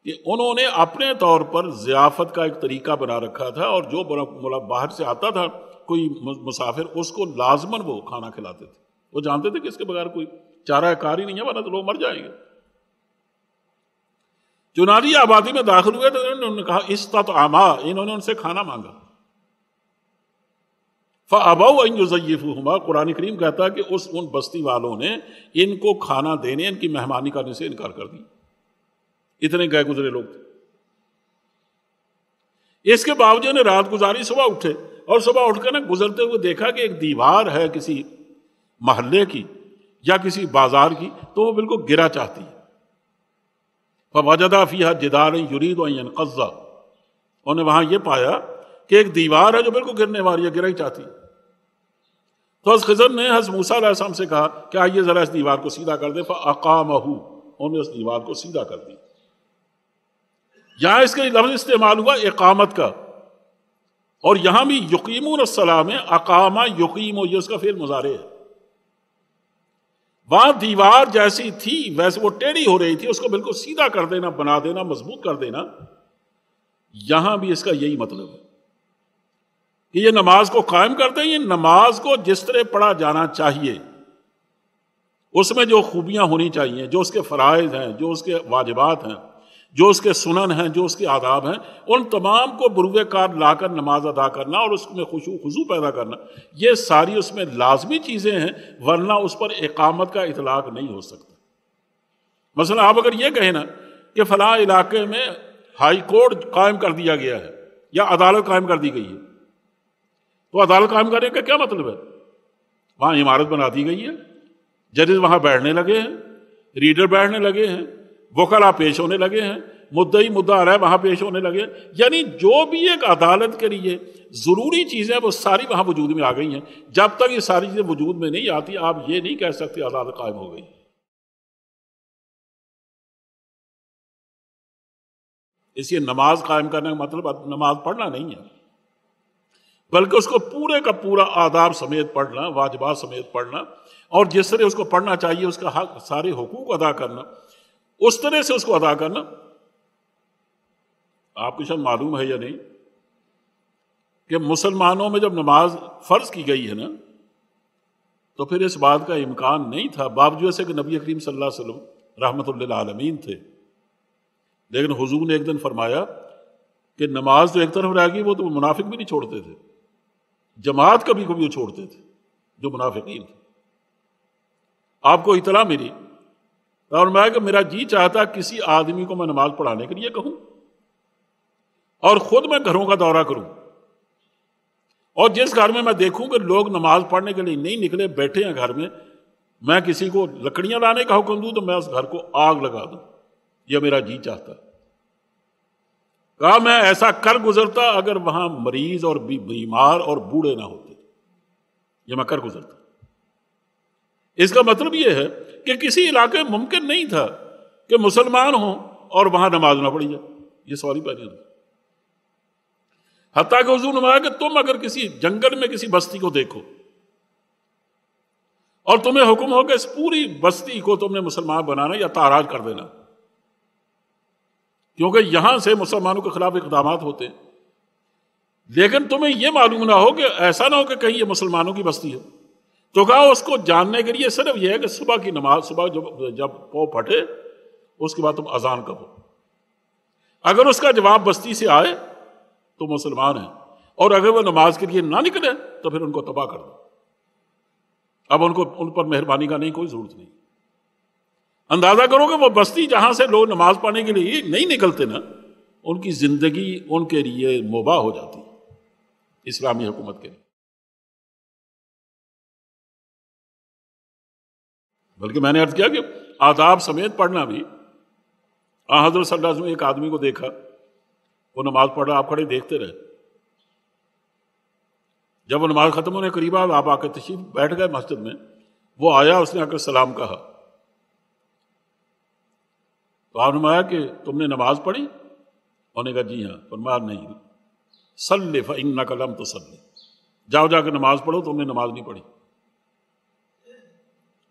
کہ انہوں نے اپنے طور پر ضیافت کا ایک طریقہ بنا رکھا تھا، اور جو باہر سے آتا تھا کوئی مسافر اس کو لازماً وہ کھانا کھلاتے تھے۔ وہ جانتے تھے کہ اس کے بغیر کوئی چارہ کار ہی نہیں ہے، ورنہ تو لوگ مر جائیں گے۔ چنانچہ آبادی میں داخل ہوئے تو انہوں نے کہا استطعما، انہوں نے ان سے کھانا مانگا۔ فَأَبَوْا أَن يُضَيِّفُوهُمَا، قرآن کریم کہتا ہے کہ ان بستی والوں نے ان کو کھانا دینے، ان کی مہمانی کرنے سے انکار کر دی۔ اتنے گئے گزرے لوگ تھے۔ اس کے باوجود نے رات گزاری، صبح اٹھے اور صبح اٹھ کر نے گزرتے ہوئے دیکھا کہ ایک دیوار ہے کسی محلے کی یا کسی بازار کی، تو وہ بالکل گرا چاہتی ہے۔ فَوَجَدَ فِيهَا جِدَارًا يُرِيدُ أَن يَنقَضَّ، انہوں نے وہاں یہ پایا کہ ایک دیوار ہے جو بالکل گرنے والی ہے، گرا ہی چاہتی ہے۔ تو حضرت خضر نے حضرت موسیٰ علیہ السلام سے کہا کہ آئیے ذرا اس دیوار کو سیدھا کر دے۔ فَأَقَامَهُ، انہوں نے اس دیوار کو سیدھا کر دی۔ یہاں اس کا لفظ استعمال ہوا اقامت کا، اور یہاں بھی یقیمون الصلاۃ میں اقامہ یقیم، یہ اس کا فعل مضارع ہے۔ وہاں دیوار جیسی تھی ویسے وہ ٹیڑھی ہو رہی تھی، اس کو بالکل سیدھا کر دینا، بنا دینا، مضبوط کر دینا۔ یہاں بھی اس کا یہی مطلب ہے کہ یہ نماز کو قائم کرتے ہیں، یہ نماز کو جس طرح پڑھا جانا چاہیے اس میں جو خوبیاں ہونی چاہیے، جو اس کے فرائض ہیں، جو اس کے واجبات ہیں، جو اس کے سنن ہیں، جو اس کے آداب ہیں، ان تمام کو بروئے کار لا کر نماز ادا کرنا اور اس میں خشوع خضوع پیدا کرنا، یہ ساری اس میں لازمی چیزیں ہیں، ورنہ اس پر اقامت کا اطلاق نہیں ہو سکتا۔ مثلا آپ اگر یہ کہیں نا کہ فلاں علاقے میں ہائی کورٹ قائم کر دیا گیا ہے یا عدالت قائم کر دی گئی ہے، تو عدالت قائم کرنے کا کیا مطلب ہے؟ وہاں عمارت بنا دی گئی ہے، ججز وہاں بیٹھنے لگے ہیں، ریڈر بیٹھنے لگے ہیں، وکلاء پیش ہونے لگے ہیں، مدعی مدعا علیہ وہاں پیش ہونے لگے ہیں، یعنی جو بھی ایک عدالت کے لیے ضروری چیزیں وہ ساری وہاں وجود میں آ گئی ہیں۔ جب تک یہ ساری چیزیں وجود میں نہیں آتی آپ یہ نہیں کہہ سکتے عدالت قائم ہو گئی۔ اس لیے نماز قائم کرنے کا مطلب نماز پڑھنا نہیں ہے، بلکہ اس کو پورے کا پورا آداب سمیت پڑھنا، واجبات سمیت پڑھنا، اور جس طرح اس کو پڑھنا چاہیے اس کا حق سارے حقوق ادا کرنا، اس طرح سے اس کو ادا کرنا۔ آپ کو شاید معلوم ہے یا نہیں کہ مسلمانوں میں جب نماز فرض کی گئی ہے نا تو پھر اس بات کا امکان نہیں تھا، باوجود سے کہ نبی کریم صلی اللہ علیہ وسلم رحمت للعالمین تھے، لیکن حضور نے ایک دن فرمایا کہ نماز تو ایک طرف رہ گئی، وہ تو منافق بھی نہیں چھوڑتے تھے، جماعت کبھی کبھی وہ چھوڑتے تھے جو منافقین تھے۔ آپ کو اطلاع ملی اور میں کہ میرا جی چاہتا کسی آدمی کو میں نماز پڑھانے کے لیے کہوں اور خود میں گھروں کا دورہ کروں، اور جس گھر میں دیکھوں کہ لوگ نماز پڑھنے کے لیے نہیں نکلے، بیٹھے ہیں گھر میں کسی کو لکڑیاں لانے کا حکم دوں تو میں اس گھر کو آگ لگا دوں، یہ میرا جی چاہتا۔ کہا میں ایسا کر گزرتا اگر وہاں مریض اور بیمار اور بوڑھے نہ ہوتے، یہ میں کر گزرتا۔ اس کا مطلب یہ ہے کہ کسی علاقے میں ممکن نہیں تھا کہ مسلمان ہوں اور وہاں نماز نہ پڑھی جائے، یہ سوال ہی پیدا نہیں۔ حتیٰ کہ حضور نے فرمایا کہ تم اگر کسی جنگل میں کسی بستی کو دیکھو اور تمہیں حکم ہو کہ اس پوری بستی کو تم نے مسلمان بنانا یا تاراج کر دینا، کیونکہ یہاں سے مسلمانوں کے خلاف اقدامات ہوتے ہیں، لیکن تمہیں یہ معلوم نہ ہو کہ ایسا نہ ہو کہ کہیں یہ مسلمانوں کی بستی ہے، تو کہا اس کو جاننے کے لیے صرف یہ ہے کہ صبح کی نماز، صبح جب پاؤں پھٹے اس کے بعد تم اذان کہو، اگر اس کا جواب بستی سے آئے تو مسلمان ہیں، اور اگر وہ نماز کے لیے نہ نکلے تو پھر ان کو تباہ کر دو۔ اب ان پر مہربانی کا نہیں، کوئی ضرورت نہیں۔ اندازہ کرو کہ وہ بستی جہاں سے لوگ نماز پڑھنے کے لیے نہیں نکلتے نا، ان کی زندگی ان کے لیے مباح ہو جاتی اسلامی حکومت کے لیے۔ بلکہ میں نے عرض کیا کہ آداب سمیت پڑھنا بھی، حضرت صلی اللہ علیہ وسلم ایک آدمی کو دیکھا وہ نماز پڑھ رہا، آپ کھڑے دیکھتے رہے، جب وہ نماز ختم ہونے قریب آپ آ کے تشریف بیٹھ گئے مسجد میں، وہ آیا، اس نے آ کر سلام کہا، تو آپ نے فرمایا کہ تم نے نماز پڑھی؟ انہوں نے کہا جی ہاں۔ فرمایا نہیں، صلی فإنک لم تصلی، جاؤ جا کے نماز پڑھو، تم نے نماز نہیں پڑھی۔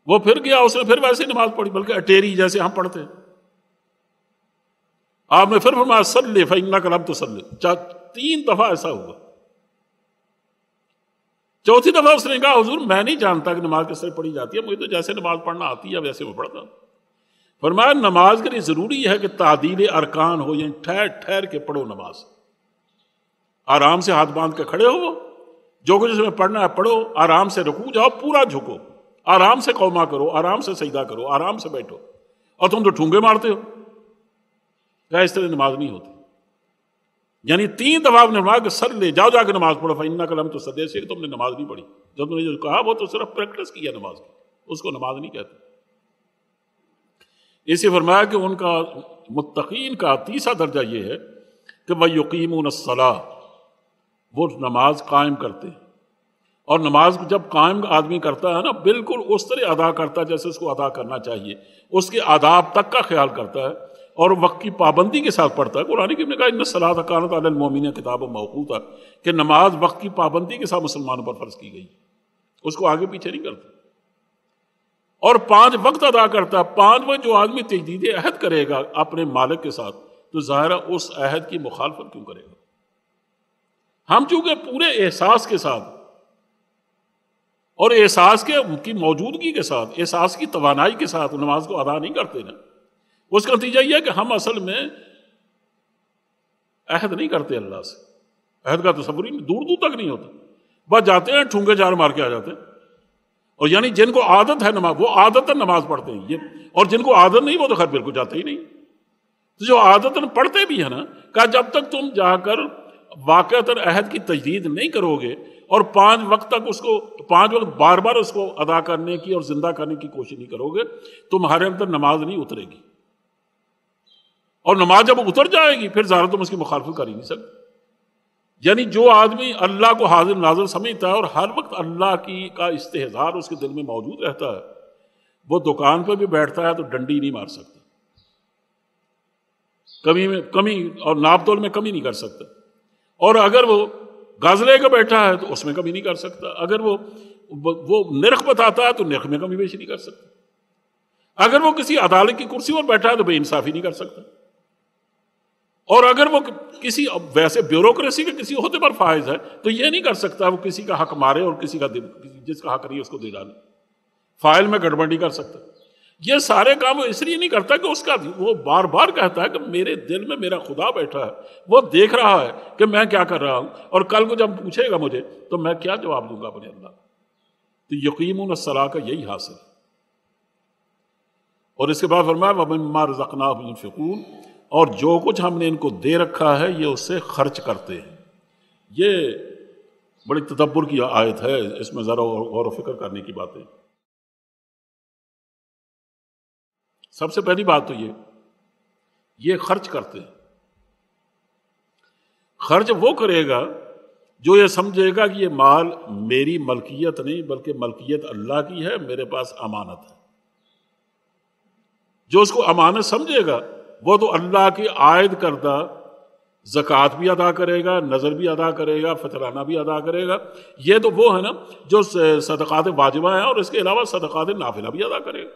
وہ پھر گیا، اس نے پھر ویسے ہی نماز پڑھی، بلکہ اٹیری جیسے ہم پڑھتے ہیں۔ آپ نے پھر فرمایا صلی فإنک لم تصلی، 3 دفعہ ایسا ہوا۔ چوتھی دفعہ اس نے کہا حضور میں نہیں جانتا کہ نماز کس طرح پڑھی جاتی ہے، مجھے تو جیسے نماز پڑھنا آتی ہے ویسے میں پڑھتا ہوں۔ فرمایا نماز کے لیے ضروری ہے کہ تعدیل ارکان ہو، یعنی ٹھہر ٹھہر کے پڑھو نماز، آرام سے ہاتھ باندھ کے کھڑے ہو، جو کچھ اس میں پڑھنا ہے پڑھو، آرام سے رکوع جاؤ، پورا جھکو، آرام سے قومہ کرو، آرام سے سجدہ کرو، آرام سے بیٹھو، اور تم تو ٹھونگے مارتے ہو۔ کیا اس طرح نماز نہیں ہوتی؟ یعنی 3 دفعہ آپ نے فرمایا کہ سر لے جاؤ، جا کے نماز پڑھو، فإنک لم تصلی، سے تم نے نماز نہیں پڑھی۔ جب تم نے جو کہا وہ تو صرف پریکٹس کیا نماز کی، اس کو نماز نہیں کہتے۔ اسی فرمایا کہ ان کا متقین کا تیسرا درجہ یہ ہے کہ وَيُقِيمُونَ الصَّلَاةَ، وہ نماز قائم کرتے ہیں، اور نماز جب قائم آدمی کرتا ہے نا بالکل اس طرح ادا کرتا ہے جیسے اس کو ادا کرنا چاہیے، اس کے آداب تک کا خیال کرتا ہے اور وقت کی پابندی کے ساتھ پڑھتا ہے۔ قرآن کریم نے کہا ان الصلاۃ کانت علی المؤمنین کتابا موقوتا، کہ نماز وقت کی پابندی کے ساتھ مسلمانوں پر فرض کی گئی، اس کو آگے پیچھے نہیں کرتا، اور 5 وقت ادا کرتا ہے۔ 5 وقت جو آدمی تجدید عہد کرے گا اپنے مالک کے ساتھ تو ظاہر ہے اس عہد کی مخالفت کیوں کرے گا؟ ہم چونکہ پورے احساس کے ساتھ اور احساس کی موجودگی کے ساتھ، احساس کی توانائی کے ساتھ نماز کو ادا نہیں کرتے نا، اس کا نتیجہ یہ ہے کہ ہم اصل میں عہد نہیں کرتے اللہ سے. عہد کا تصور ہی دور دور تک نہیں ہوتا. بس جاتے ہیں ٹھونگے چار مار کے آ جاتے ہیں. اور یعنی جن کو عادت ہے نماز، وہ عادتاً نماز پڑھتے ہیں یہ، اور جن کو عادت نہیں وہ تو خیر بالکل جاتے ہی نہیں. تو جو عادتاً پڑھتے بھی ہیں نا، کہ جب تک تم جا کر واقعتاً عہد کی تجدید نہیں کرو گے اور 5 وقت تک اس کو 5 وقت بار بار اس کو ادا کرنے کی اور زندہ کرنے کی کوشش نہیں کرو گے، تمہارے اندر نماز نہیں اترے گی. اور نماز جب اتر جائے گی پھر ظاہر تم اس کی مخالفت کر ہی نہیں سکتے. یعنی جو آدمی اللہ کو حاضر ناظر سمجھتا ہے اور ہر وقت اللہ کا استحضار اس کے دل میں موجود رہتا ہے، وہ دکان پہ بھی بیٹھتا ہے تو ڈنڈی نہیں مار سکتا، کمی اور ناپ تول میں کمی نہیں کر سکتا. اور اگر وہ گز لے کے بیٹھا ہے تو اس میں کمی نہیں کر سکتا. اگر وہ نرخ بتاتا ہے تو نرخ میں کمی بیشی نہیں کر سکتا. اگر وہ کسی عدالت کی کرسی پر بیٹھا ہے تو بے انصافی نہیں کر سکتا. اور اگر وہ کسی ویسے بیوروکریسی کے کسی عہدے پر فائز ہے تو یہ نہیں کر سکتا وہ کسی کا حق مارے اور کسی کا جس کا حق نہیں اس کو دے ڈالے. فائل میں گڑبڑ نہیں کر سکتا. یہ سارے کام وہ اس لیے نہیں کرتا کہ اس کا وہ بار بار کہتا ہے کہ میرے دل میں میرا خدا بیٹھا ہے، وہ دیکھ رہا ہے کہ میں کیا کر رہا ہوں، اور کل کو جب پوچھے گا مجھے تو میں کیا جواب دوں گا اپنے اللہ. تو یقیمون الصلاۃ کا یہی حاصل ہے. اور اس کے بعد فرمایا وَمِمَّا رَزَقْنَاهُمْ يُنْفِقُونَ، اور جو کچھ ہم نے ان کو دے رکھا ہے یہ اس سے خرچ کرتے ہیں. یہ بڑی تدبر کی آیت ہے، اس میں ذرا غور و فکر کرنے کی باتیں. سب سے پہلی بات تو یہ خرچ کرتے ہیں. خرچ وہ کرے گا جو یہ سمجھے گا کہ یہ مال میری ملکیت نہیں بلکہ ملکیت اللہ کی ہے، میرے پاس امانت ہے. جو اس کو امانت سمجھے گا وہ تو اللہ کی عائد کردہ زکوٰۃ بھی ادا کرے گا، نذر بھی ادا کرے گا، فطرانہ بھی ادا کرے گا. یہ تو وہ ہے نا جو صدقات واجبہ ہیں، اور اس کے علاوہ صدقات نافلہ بھی ادا کرے گا.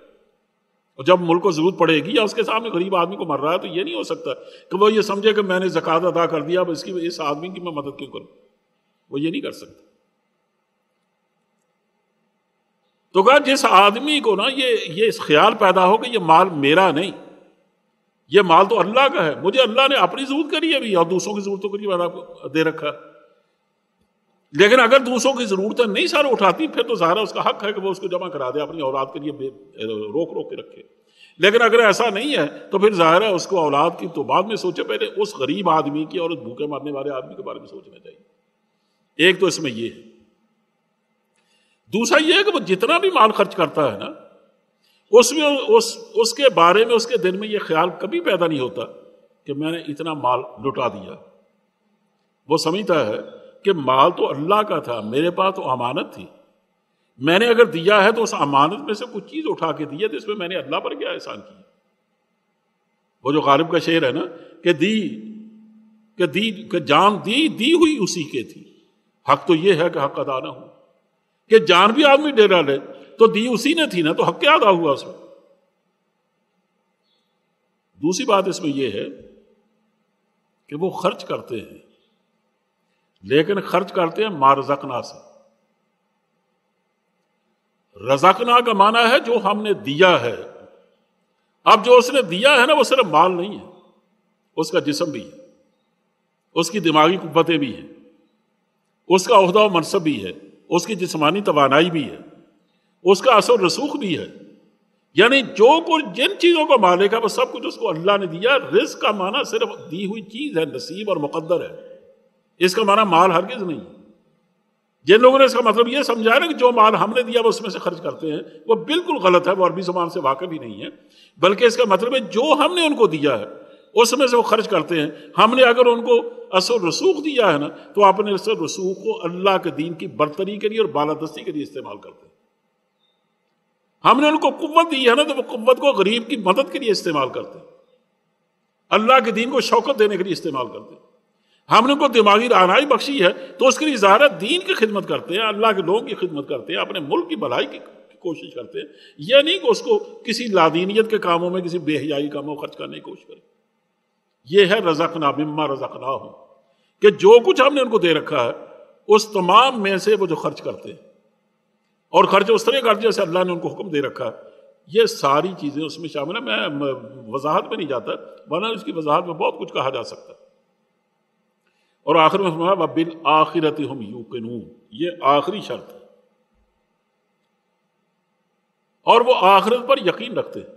اور جب ملک کو ضرورت پڑے گی یا اس کے سامنے غریب آدمی کو مر رہا ہے تو یہ نہیں ہو سکتا کہ وہ یہ سمجھے کہ میں نے زکوٰۃ ادا کر دیا اب اس آدمی کی میں مدد کیوں کروں. وہ یہ نہیں کر سکتا. تو کہا جس آدمی کو نا یہ خیال پیدا ہو کہ یہ مال میرا نہیں، یہ مال تو اللہ کا ہے، مجھے اللہ نے اپنی ضرورت کری ہے بھی اور دوسروں کی ضرورتوں کے لیے دے رکھا. لیکن اگر دوسروں کی ضرورتیں نہیں سر اٹھاتی پھر تو ظاہر اس کا حق ہے کہ وہ اس کو جمع کرا دے، اپنی اولاد کے لیے روک کے رکھے. لیکن اگر ایسا نہیں ہے تو پھر ظاہر ہے اس کو اولاد کی تو بعد میں سوچے، پہلے اس غریب آدمی کی اور اس بھوکے مرنے والے آدمی کے بارے میں سوچنا چاہیے. ایک تو اس میں یہ ہے. دوسرا یہ ہے کہ وہ جتنا بھی مال خرچ کرتا ہے نا اس میں اس کے بارے میں اس کے دل میں یہ خیال کبھی پیدا نہیں ہوتا کہ میں نے اتنا مال لٹا دیا. وہ سمجھتا ہے کہ مال تو اللہ کا تھا، میرے پاس تو امانت تھی، میں نے اگر دیا ہے تو اس امانت میں سے کچھ چیز اٹھا کے دی ہے تو اس میں میں نے اللہ پر کیا احسان کیا. وہ جو غالب کا شعر ہے نا کہ جان دی ہوئی اسی کے تھی، حق تو یہ ہے کہ حق ادا نہ ہو. کہ جان بھی آدمی ڈیرا لے تو دی اسی نے تھی نا، تو حق کیا ادا ہوا اس میں. دوسری بات اس میں یہ ہے کہ وہ خرچ کرتے ہیں لیکن خرچ کرتے ہیں ما رزقنا سے. رزقنا کا معنی ہے جو ہم نے دیا ہے. اب جو اس نے دیا ہے نا وہ صرف مال نہیں ہے، اس کا جسم بھی ہے، اس کی دماغی قوتیں بھی ہیں، اس کا عہدہ و منصب بھی ہے، اس کی جسمانی توانائی بھی ہے، اس کا اثر رسوخ بھی ہے. یعنی جو کچھ جن چیزوں کا مالک ہے وہ سب کچھ اس کو اللہ نے دیا. رزق کا معنی صرف دی ہوئی چیز ہے، نصیب اور مقدر ہے. اس کا معنی مال ہرگز نہیں. جن لوگوں نے اس کا مطلب یہ سمجھا ہے کہ جو مال ہم نے دیا وہ اس میں سے خرچ کرتے ہیں، وہ بالکل غلط ہے. وہ عربی زبان سے واقف ہی نہیں ہے، بلکہ اس کا مطلب ہے جو ہم نے ان کو دیا ہے اس میں سے وہ خرچ کرتے ہیں. ہم نے اگر ان کو اثر رسوخ دیا ہے نا تو اپنے اثر رسوخ کو اللہ کے دین کی برتری کے لیے اور بالادستی کے لیے استعمال کرتے ہیں. ہم نے ان کو قوت دی ہے نا تو وہ قوت کو غریب کی مدد کے لیے استعمال کرتے ہیں، اللہ کے دین کو شوکت دینے کے لیے استعمال کرتے ہیں. ہم نے ان کو دماغی رہنمائی بخشی ہے تو اس کے لیے ظاہر دین کی خدمت کرتے ہیں، اللہ کے لوگوں کی خدمت کرتے ہیں، اپنے ملک کی بھلائی کی کوشش کرتے ہیں. یہ نہیں کہ اس کو کسی لادینیت کے کاموں میں کسی بے حیائی کاموں خرچ کرنے کی کوشش کریں. یہ ہے رزقنا مما رزقناہم، کہ جو کچھ ہم نے ان کو دے رکھا ہے اس تمام میں سے وہ جو خرچ کرتے ہیں. اور خرچ اس طرح کر جیسے اللہ نے ان کو حکم دے رکھا. یہ ساری چیزیں اس میں شامل ہیں. میں وضاحت میں نہیں جاتا ورنہ اس کی وضاحت میں بہت کچھ کہا جا سکتا. اور آخر میں فرمایا وَبِالْآخِرَةِ هُمْ يُوقِنُونَ. یہ آخری شرط ہے اور وہ آخرت پر یقین رکھتے ہیں.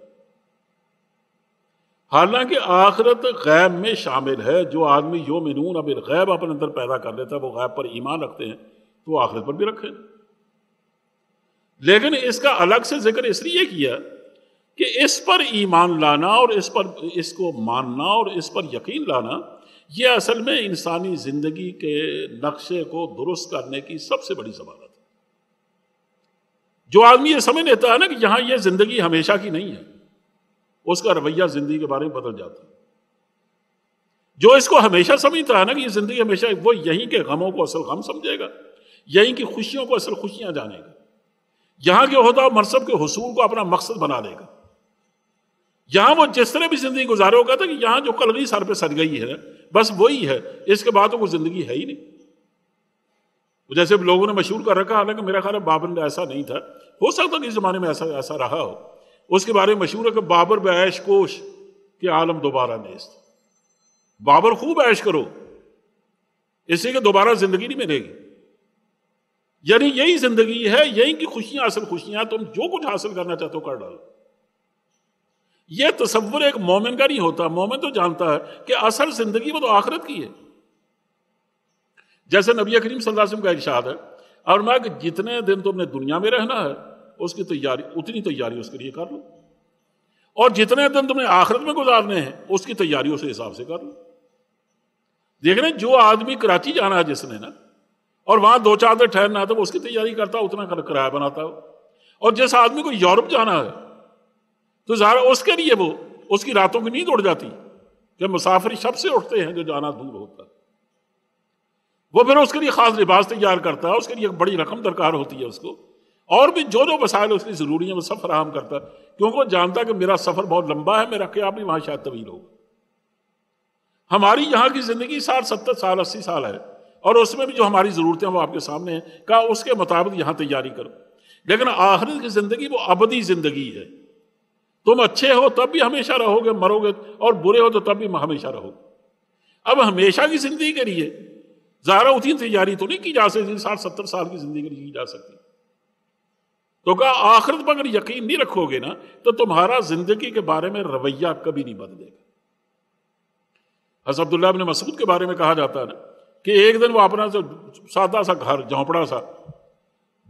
حالانکہ آخرت غیب میں شامل ہے. جو آدمی یؤمنون بالغیب اپنے اندر پیدا کر لیتا ہے وہ غیب پر ایمان رکھتے ہیں تو وہ آخرت پر بھی رکھیں. لیکن اس کا الگ سے ذکر اس لیے کیا کہ اس پر ایمان لانا اور اس کو ماننا اور اس پر یقین لانا یہ اصل میں انسانی زندگی کے نقشے کو درست کرنے کی سب سے بڑی ضمانت ہے. جو آدمی یہ سمجھ لیتا ہے نا کہ یہاں یہ زندگی ہمیشہ کی نہیں ہے اس کا رویہ زندگی کے بارے میں بدل جاتا ہے. جو اس کو ہمیشہ سمجھتا ہے نا کہ یہ زندگی ہمیشہ، وہ یہیں کے غموں کو اصل غم سمجھے گا، یہیں کی خوشیوں کو اصل خوشیاں جانے گا، یہاں کے عہدہ و منصب کے حصول کو اپنا مقصد بنا لے گا. یہاں وہ جس طرح بھی زندگی گزارے ہوگا تھا کہ یہاں جو قلغی سر پہ سج گئی ہے بس وہی ہے، اس کے بعد تو کوئی زندگی ہے ہی نہیں. جیسے لوگوں نے مشہور کر رکھا، حالانکہ میرا خیال ہے بابر ایسا نہیں تھا، ہو سکتا کہ اس زمانے میں ایسا رہا ہو. اس کے بارے میں مشہور ہے کہ بابر بے عیش کوش کہ عالم دوبارہ نیست. بابر خوب عیش کرو اس لیے کہ دوبارہ زندگی نہیں ملے گی. یعنی یہی زندگی ہے، یہی کی خوشیاں اصل خوشیاں، تم جو کچھ حاصل کرنا چاہتے ہو کر ڈالو. یہ تصور ایک مومن کا نہیں ہوتا. مومن تو جانتا ہے کہ اصل زندگی وہ تو آخرت کی ہے. جیسے نبی کریم صلی اللہ علیہ وسلم کا ارشاد ہے اور میں کہ جتنے دن تم نے دنیا میں رہنا ہے اس کی تیاری، اتنی تیاری اس کے لیے کر لو، اور جتنے دن تم نے آخرت میں گزارنے ہیں اس کی تیاری اس حساب سے کر لو. دیکھنے جو آدمی کراچی جانا ہے جس نے نا اور وہاں 2-4 دن ٹھہرنا ہے تو وہ اس کی تیاری کرتا ہے، اتنا کرایہ بناتا ہو. اور جس آدمی کو یورپ جانا ہے تو ظاہر اس کے لیے وہ اس کی راتوں کی نیند اڑ جاتی کہ مسافر شب سے اٹھتے ہیں جو جانا دور ہوتا ہے. وہ پھر اس کے لیے خاص لباس تیار کرتا ہے، اس کے لیے ایک بڑی رقم درکار ہوتی ہے اس کو، اور بھی جو وسائل اس کی ضروری ہیں وہ سب فراہم کرتا ہے، کیونکہ وہ جانتا ہے کہ میرا سفر بہت لمبا ہے، میرا قیام بھی وہاں شاید طویل ہوگا. ہماری یہاں کی زندگی 60-70 سال 80 سال ہے اور اس میں بھی جو ہماری ضرورتیں وہ آپ کے سامنے ہیں، کہا اس کے مطابق یہاں تیاری کرو. لیکن آخرت کی زندگی وہ ابدی زندگی ہے. تم اچھے ہو تب بھی ہمیشہ رہو گے، مرو گے، اور برے ہو تو تب بھی ہمیشہ رہو گے. اب ہمیشہ کی زندگی کے لیے ظاہر اتنی تیاری تو نہیں کی جا سکتی 60-70 سال کی زندگی کی جا سکتی. تو کہا آخرت پر اگر یقین نہیں رکھو گے نا تو تمہارا زندگی کے بارے میں رویہ کبھی نہیں بدلے گا. حضرت عبداللہ بن مسعود کے بارے میں کہا جاتا ہے نا کہ ایک دن وہ اپنا سادہ سا گھر جھونپڑا سا،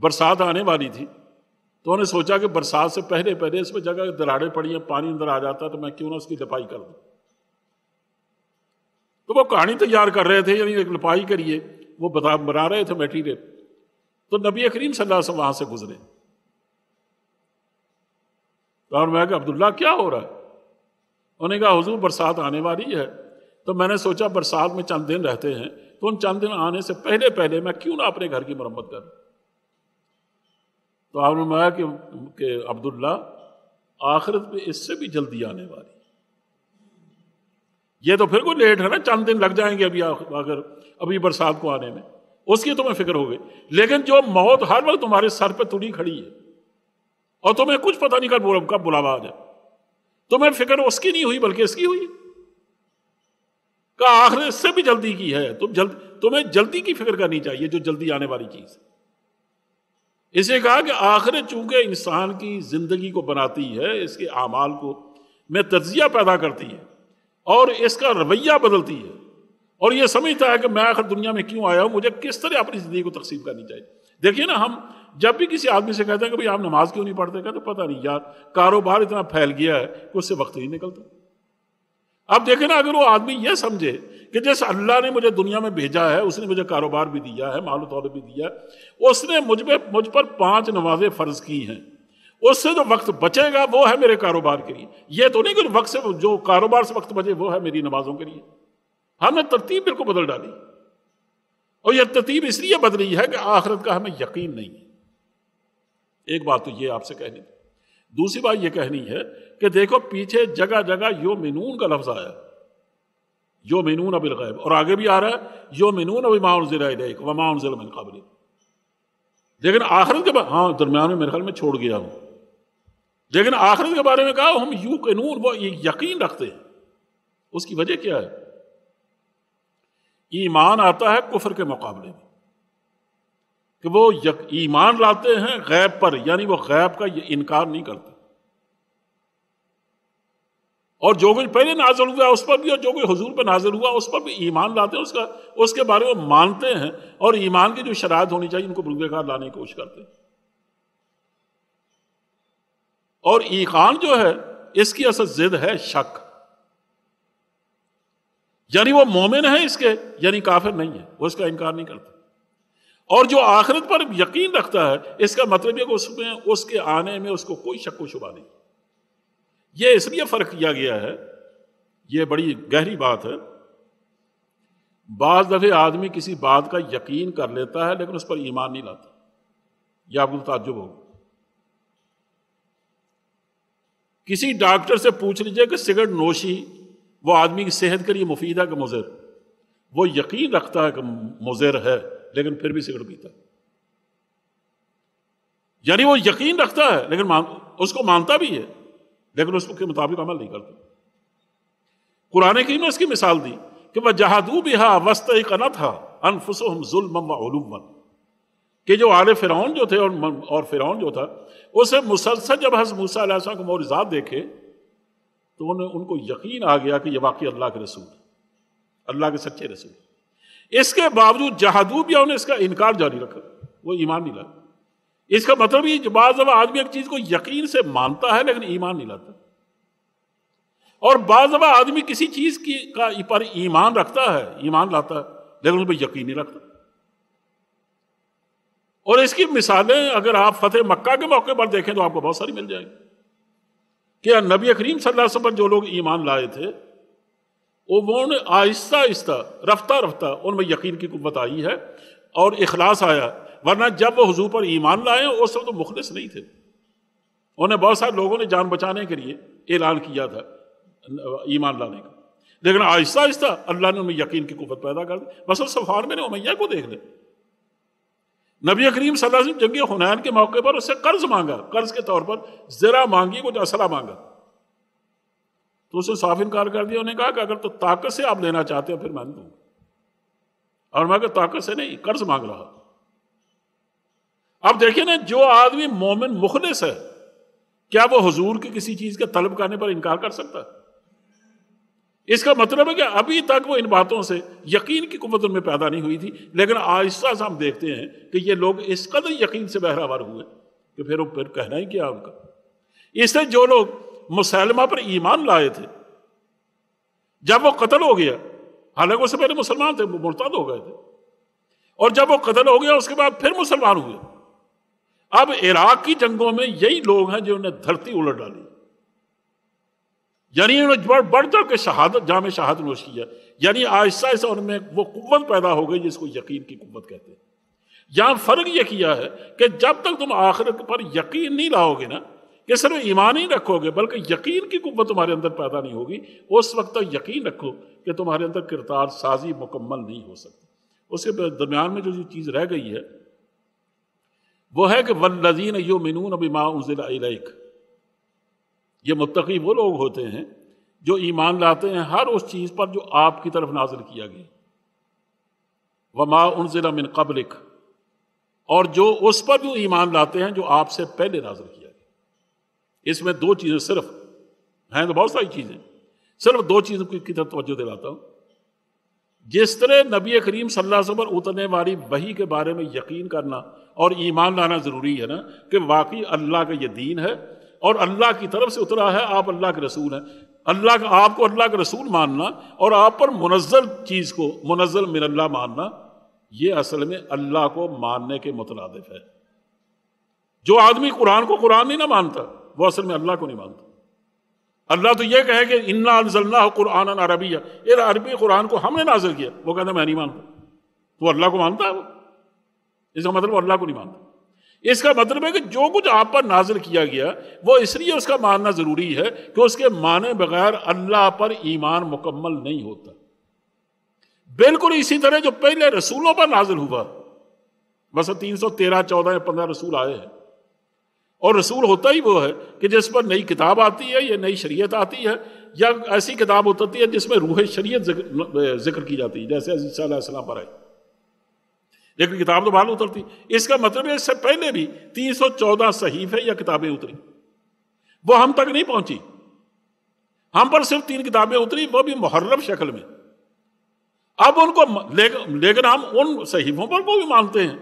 برسات آنے والی تھی تو انہوں نے سوچا کہ برسات سے پہلے اس میں جگہ دراڑیں پڑی ہیں، پانی اندر آ جاتا ہے تو میں کیوں نہ اس کی لپائی کر دوں. تو وہ کہانی تیار کر رہے تھے، یعنی ایک لپائی کریے، وہ بنا رہے تھے میٹیریل. تو نبی کریم صلی اللہ علیہ وسلم وہاں سے گزرے اور میں کہ عبداللہ کیا ہو رہا ہے؟ انہوں نے کہا حضور برسات آنے والی ہے تو میں نے سوچا برسات میں چند دن رہتے ہیں تو ان چند دن آنے سے پہلے میں کیوں نہ اپنے گھر کی مرمت کروں. تو آپ نے کہا کہ عبداللہ آخرت میں اس سے بھی جلدی آنے والی، یہ تو پھر کوئی لیٹ ہے نا، چند دن لگ جائیں گے ابھی برسات کو آنے میں، اس کی تمہیں فکر ہوگی. لیکن جو موت ہر وقت تمہارے سر پہ تڑی کھڑی ہے اور تمہیں کچھ پتہ نہیں کب بلاوا آ جائے، تمہیں فکر اس کی نہیں ہوئی بلکہ اس کی ہوئی. کہ آخرت اس سے بھی جلدی کی ہے، تمہیں جلدی کی فکر کرنی چاہیے جو جلدی آنے والی چیز. اسے کہا کہ آخرت چونکہ انسان کی زندگی کو بناتی ہے، اس کے اعمال کو میں تجزیہ پیدا کرتی ہے اور اس کا رویہ بدلتی ہے، اور یہ سمجھتا ہے کہ میں آخر دنیا میں کیوں آیا ہوں، مجھے کس طرح اپنی زندگی کو تقسیم کرنی چاہیے. دیکھیے نا، ہم جب بھی کسی آدمی سے کہتے ہیں کہ بھئی آپ نماز کیوں نہیں پڑھتے، کہتے پتہ نہیں یار کاروبار اتنا پھیل گیا ہے کہ اس سے وقت ہی نکلتا. اب دیکھیں نا، اگر وہ آدمی یہ سمجھے کہ جیسے اللہ نے مجھے دنیا میں بھیجا ہے، اس نے مجھے کاروبار بھی دیا ہے، مال و دولت بھی دیا ہے، اس نے مجھ پر 5 نمازیں فرض کی ہیں، اس سے جو وقت بچے گا وہ ہے میرے کاروبار کے لیے. یہ تو نہیں کہ وقت سے جو کاروبار سے وقت بچے وہ ہے میری نمازوں کے لیے. ہم نے ترتیب بالکل بدل ڈالی، اور یہ ترتیب اس لیے بدلی ہے کہ آخرت کا ہمیں یقین نہیں ہے. ایک بات تو یہ آپ سے کہنی. دوسری بات یہ کہنی ہے کہ دیکھو پیچھے جگہ جگہ یؤمنون کا لفظ آیا، یؤمنون بالغیب، اور آگے بھی آ رہا ہے یؤمنون بما انزل الیک وما انزل من قبلک. لیکن آخرت کے ہاں درمیان میں میرے خیال میں چھوڑ گیا ہوں، لیکن آخرت کے بارے میں کہا ہم یوقنون، وہ یقین رکھتے ہیں۔ اس کی وجہ کیا ہے؟ ایمان آتا ہے کفر کے مقابلے میں، کہ وہ ایمان لاتے ہیں غیب پر، یعنی وہ غیب کا یہ انکار نہیں کرتے، اور جو کچھ پہلے نازل ہوا اس پر بھی اور جو کچھ حضور پہ نازل ہوا اس پر بھی ایمان لاتے ہیں، اس کے بارے میں مانتے ہیں، اور ایمان کی جو شرائط ہونی چاہیے ان کو بروکار لانے کی کوشش کرتے ہیں۔ اور ایقان جو ہے اس کی اصل ضد ہے شک، یعنی وہ مومن ہے اس کے، یعنی کافر نہیں ہے، وہ اس کا انکار نہیں کرتا۔ اور جو آخرت پر یقین رکھتا ہے اس کا مطلب یہ کہ اس میں اس کے آنے میں اس کو کوئی شک و شبہ نہیں۔ یہ اس لیے فرق کیا گیا ہے، یہ بڑی گہری بات ہے۔ بعض دفعے آدمی کسی بات کا یقین کر لیتا ہے لیکن اس پر ایمان نہیں لاتا، یہ آپ کو تعجب ہوگا۔ کسی ڈاکٹر سے پوچھ لیجئے کہ سگریٹ نوشی وہ آدمی کی صحت کے لیے مفید ہے کہ مضر، وہ یقین رکھتا ہے کہ مضر ہے لیکن پھر بھی سگریٹ پیتا ہے، یعنی وہ یقین رکھتا ہے لیکن اس کو مانتا بھی ہے لیکن اس کے مطابق عمل نہیں کرتا۔ قرآن کریم نے اس کی مثال دی کہ وَجَحَدُوا بِهَا وَاسْتَيْقَنَتْهَا أَنفُسُهُمْ ظُلْمًا وَعُلُوًّا، کہ جو آل فرعون جو تھے اور فرعون جو تھا، اسے مسلسل جب حضرت موسیٰ علیہ السلام کو معجزات دیکھے تو ان کو یقین آ گیا کہ یہ واقعی اللہ کے رسول ہے، اللہ کے سچے رسول۔ اس کے باوجود جہادو بھی انہوں نے اس کا انکار جاری رکھا، وہ ایمان نہیں لایا۔ اس کا مطلب یہ بعض دفعہ آدمی ایک چیز کو یقین سے مانتا ہے لیکن ایمان نہیں لاتا، اور بعض دفعہ آدمی کسی چیز پر ایمان رکھتا ہے، ایمان لاتا ہے لیکن اس پہ یقین نہیں رکھتا۔ اور اس کی مثالیں اگر آپ فتح مکہ کے موقع پر دیکھیں تو آپ کو بہت ساری مل جائے گی کہ نبی کریم صلی اللہ علیہ وسلم پر جو لوگ ایمان لائے تھے وہ نے آہستہ آہستہ رفتہ رفتہ ان میں یقین کی قوت آئی ہے اور اخلاص آیا، ورنہ جب وہ حضور پر ایمان لائے اس وقت تو مخلص نہیں تھے، انہیں بہت سارے لوگوں نے جان بچانے کے لیے اعلان کیا تھا ایمان لانے کا، لیکن آہستہ آہستہ اللہ نے ان میں یقین کی قوت پیدا کر دی۔ مثلا صفوان بن امیہ کو دیکھ لیں، نبی کریم صلی اللہ علیہ وسلم جنگ حنین کے موقع پر اس سے قرض مانگا، قرض کے طور پر زرہ مانگی، کچھ اسلحہ مانگا، تو اس نے صاف انکار کر دیا۔ انہوں نے کہا کہ اگر تو طاقت سے آپ لینا چاہتے ہیں پھر میں نہیں دوں گا، اور میں کہ طاقت سے نہیں، قرض مانگ رہا۔ اب دیکھیں نا، جو آدمی مومن مخلص ہے کیا وہ حضور کی کسی چیز کے طلب کرنے پر انکار کر سکتا ہے؟ اس کا مطلب ہے کہ ابھی تک وہ ان باتوں سے یقین کی قوت ان میں پیدا نہیں ہوئی تھی، لیکن آہستہ سے ہم دیکھتے ہیں کہ یہ لوگ اس قدر یقین سے بہرہ ور ہوئے کہ پھر کہنا ہی کیا ان کا۔ اس سے جو لوگ مسلمہ پر ایمان لائے تھے جب وہ قتل ہو گیا، حالانکہ اس سے پہلے مسلمان تھے، وہ مرتد ہو گئے تھے، اور جب وہ قتل ہو گیا اس کے بعد پھر مسلمان ہوئے۔ اب عراق کی جنگوں میں یہی لوگ ہیں جنہوں نے دھرتی الٹ ڈالی، یعنی انہوں نے بڑھ چڑھ کے شہادت، جام شہادت نوش کیا، یعنی آہستہ آہستہ ان میں وہ قوت پیدا ہو گئی جس کو یقین کی قوت کہتے ہیں۔ یہاں فرق یہ کیا ہے کہ جب تک تم آخرت پر یقین نہیں لاؤ گے نا، کہ صرف ایمان ہی رکھو گے بلکہ یقین کی قوت تمہارے اندر پیدا نہیں ہوگی، اس وقت تک یقین رکھو کہ تمہارے اندر کردار سازی مکمل نہیں ہو سکتی۔ اس کے درمیان میں جو چیز رہ گئی ہے وہ ہے کہ والذین یؤمنون بما انزل الیک، یہ متقی وہ لوگ ہوتے ہیں جو ایمان لاتے ہیں ہر اس چیز پر جو آپ کی طرف نازل کیا گیا، وما انزل من قبلک، اور جو اس پر جو ایمان لاتے ہیں جو آپ سے پہلے نازل کیا گیا۔ اس میں دو چیزیں صرف ہیں، تو بہت ساری چیزیں، صرف دو چیزوں کی طرف توجہ دلاتا ہوں۔ جس طرح نبی کریم صلی اللہ علیہ وسلم پر اترنے والی وحی کے بارے میں یقین کرنا اور ایمان لانا ضروری ہے نا، کہ واقعی اللہ کا یہ دین ہے اور اللہ کی طرف سے اترا ہے، آپ اللہ کے رسول ہیں، آپ کو اللہ کے رسول ماننا اور آپ پر منزل چیز کو منزل من اللہ ماننا، یہ اصل میں اللہ کو ماننے کے مترادف ہے۔ جو آدمی قرآن کو قرآن نہیں نہ مانتا وہ اصل میں اللہ کو نہیں مانتا۔ اللہ تو یہ کہے کہ انا انزلناہ قرآنا عربیہ، یہ عربی قرآن کو ہم نے نازل کیا، وہ کہتا میں نہیں مانتا، تو اللہ کو مانتا ہے وہ؟ اس کا مطلب وہ اللہ کو نہیں مانتا۔ اس کا مطلب ہے کہ جو کچھ آپ پر نازل کیا گیا وہ اس لیے اس کا ماننا ضروری ہے کہ اس کے مانے بغیر اللہ پر ایمان مکمل نہیں ہوتا۔ بالکل اسی طرح جو پہلے رسولوں پر نازل ہوا مثلا 313 14 یا 15 رسول آئے ہیں، اور رسول ہوتا ہی وہ ہے کہ جس پر نئی کتاب آتی ہے یا نئی شریعت آتی ہے، یا ایسی کتاب ہوتی ہے جس میں روح شریعت ذکر کی جاتی ہے، جیسے عیسیٰ علیہ السلام پر آئی، لیکن کتاب تو بہرحال اترتی۔ اس کا مطلب ہے اس سے پہلے بھی 314 صحیفے یا کتابیں اتری، وہ ہم تک نہیں پہنچی، ہم پر صرف 3 کتابیں اتری، وہ بھی محرف شکل میں۔ اب ان کو لیکن ہم ان صحیفوں پر کو بھی مانتے ہیں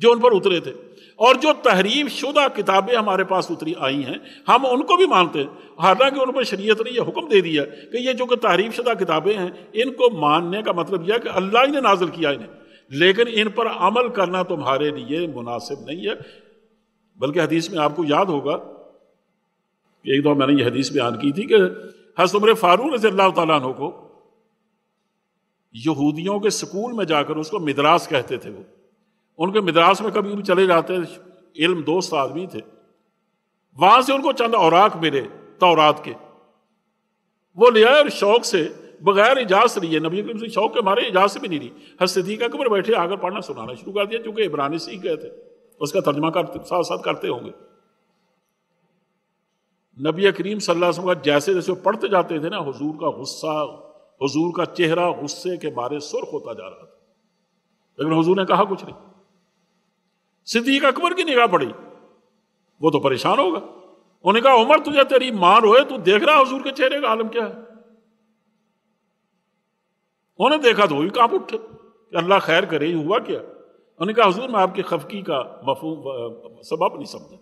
جو ان پر اترے تھے، اور جو تحریف شدہ کتابیں ہمارے پاس اتری آئی ہیں ہم ان کو بھی مانتے ہیں، حالانکہ ان پر شریعت نے یہ حکم دے دیا کہ یہ جو کہ تحریف شدہ کتابیں ہیں ان کو ماننے کا مطلب یہ ہے کہ اللہ ہی نے نازل کیا انہیں، لیکن ان پر عمل کرنا تمہارے لیے مناسب نہیں ہے۔ بلکہ حدیث میں آپ کو یاد ہوگا کہ ایک دو میں نے یہ حدیث بیان کی تھی کہ حضرت عمر فاروق رضی اللہ تعالیٰ عنہ کو یہودیوں کے سکول میں جا کر، اس کو مدراس کہتے تھے، وہ ان کے مدراس میں کبھی بھی چلے جاتے، علم دوست آدمی تھے، وہاں سے ان کو چند اوراق ملے تورات کے، وہ لے آئے اور شوق سے بغیر اجازت لیے، نبی کریم سے شوق کے مارے اجازت بھی نہیں لی، حضرت صدیق اکبر بیٹھے آ کر پڑھنا سنانا شروع کر دیا، چونکہ عبرانی سیکھ گئے تھے، اس کا ترجمہ ساتھ ساتھ کرتے ہوں گے۔ نبی کریم صلی اللہ علیہ وسلم کا جیسے جیسے وہ پڑھتے جاتے تھے نا، حضور کا غصہ، حضور کا چہرہ غصے کے مارے سرخ ہوتا جا رہا تھا، لیکن حضور نے کہا کچھ نہیں۔ صدیق اکبر کی نگاہ پڑی، وہ تو پریشان ہوگا، انہوں نے کہا عمر تجھے تیری ماں روئے، تو دیکھ رہا حضور کے چہرے کا عالم کیا ہے؟ انہوں نے دیکھا تو وہ بھی کانپ اٹھے کہ اللہ خیر کرے، یہ ہوا کیا؟ انہوں نے کہا حضور میں آپ کی خفگی کا مفہوم سبب نہیں سمجھا۔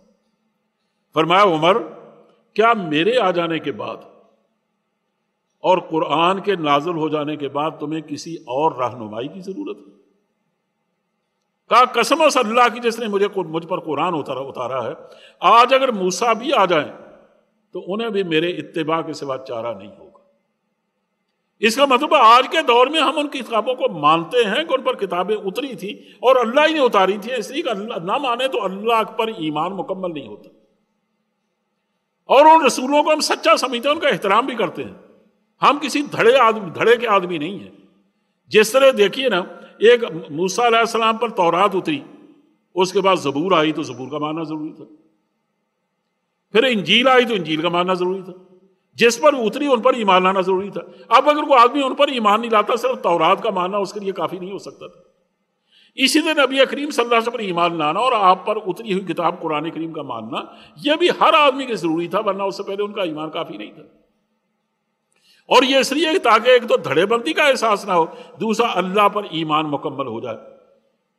فرمایا عمر کیا میرے آ جانے کے بعد اور قرآن کے نازل ہو جانے کے بعد تمہیں کسی اور رہنمائی کی ضرورت ہے؟ کہا قسم اس اللہ کی جس نے مجھ پر قرآن اتارا ہے، آج اگر موسیٰ بھی آ جائیں تو انہیں بھی میرے اتباع کے سوا چارہ نہیں ہوگا۔ اس کا مطلب آج کے دور میں ہم ان کی کتابوں کو مانتے ہیں کہ ان پر کتابیں اتری تھی اور اللہ ہی نے اتاری تھی، اس لیے کہ اللہ نہ مانے تو اللہ پر ایمان مکمل نہیں ہوتا، اور ان رسولوں کو ہم سچا سمجھتے ہیں، ان کا احترام بھی کرتے ہیں، ہم کسی دھڑے کے آدمی نہیں ہیں۔ جس طرح دیکھیے نا، ایک موسیٰ علیہ السلام پر تورات اتری، اس کے بعد زبور آئی تو زبور کا ماننا ضروری تھا، پھر انجیل آئی تو انجیل کا ماننا ضروری تھا، جس پر اتری ان پر ایمان لانا ضروری تھا۔ اب اگر کوئی آدمی ان پر ایمان نہیں لاتا، صرف تورات کا ماننا اس کے لیے کافی نہیں ہو سکتا تھا۔ اسی طرح نبی کریم صلی اللہ علیہ وسلم پر ایمان لانا اور آپ پر اتری ہوئی کتاب قرآن کریم کا ماننا، یہ بھی ہر آدمی کے ضروری تھا، ورنہ اس سے پہلے ان کا ایمان کافی نہیں تھا۔ اور یہ اس لیے تاکہ ایک تو دھڑے بندی کا احساس نہ ہو، دوسرا اللہ پر ایمان مکمل ہو جائے۔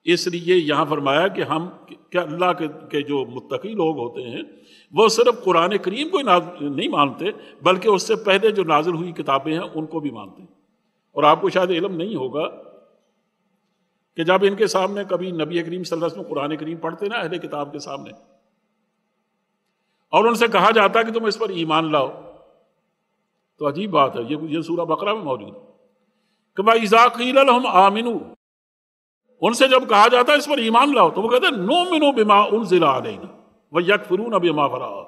اس لیے یہاں فرمایا کہ ہم کیا اللہ کے جو متقی لوگ ہوتے ہیں وہ صرف قرآن کریم کو نہیں مانتے، بلکہ اس سے پہلے جو نازل ہوئی کتابیں ہیں ان کو بھی مانتے ہیں۔ اور آپ کو شاید علم نہیں ہوگا کہ جب ان کے سامنے کبھی نبی کریم صلی اللہ علیہ وسلم قرآن کریم پڑھتے نا اہل کتاب کے سامنے، اور ان سے کہا جاتا کہ تم اس پر ایمان لاؤ، تو عجیب بات ہے، یہ سورہ بقرہ میں موجود ہے کہ وَإِذَا قِيلَ لَهُمْ آمِنُوا، ان سے جب کہا جاتا ہے اس پر ایمان لاؤ تو وہ کہتے ہیں نُؤْمِنُ بِمَا أُنزِلَ عَلَيْنَا وَيَكْفُرُونَ بِمَا وَرَاءَهُ،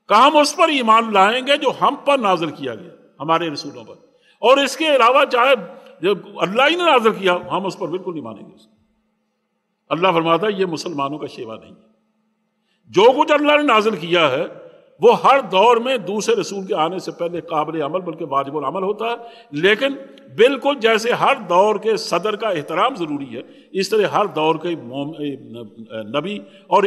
کہ ہم اس پر ایمان لائیں گے جو ہم پر نازل کیا گیا، ہمارے رسولوں پر، اور اس کے علاوہ چاہے جب اللہ ہی نے نازل کیا ہم اس پر بالکل نہیں مانیں گے۔ اللہ فرماتا ہے یہ مسلمانوں کا شیوا نہیں ہے، جو کچھ اللہ نے نازل کیا ہے وہ ہر دور میں دوسرے رسول کے آنے سے پہلے قابل عمل بلکہ واجب العمل ہوتا ہے، لیکن بالکل جیسے ہر دور کے صدر کا احترام ضروری ہے، اس طرح ہر دور کے نبی اور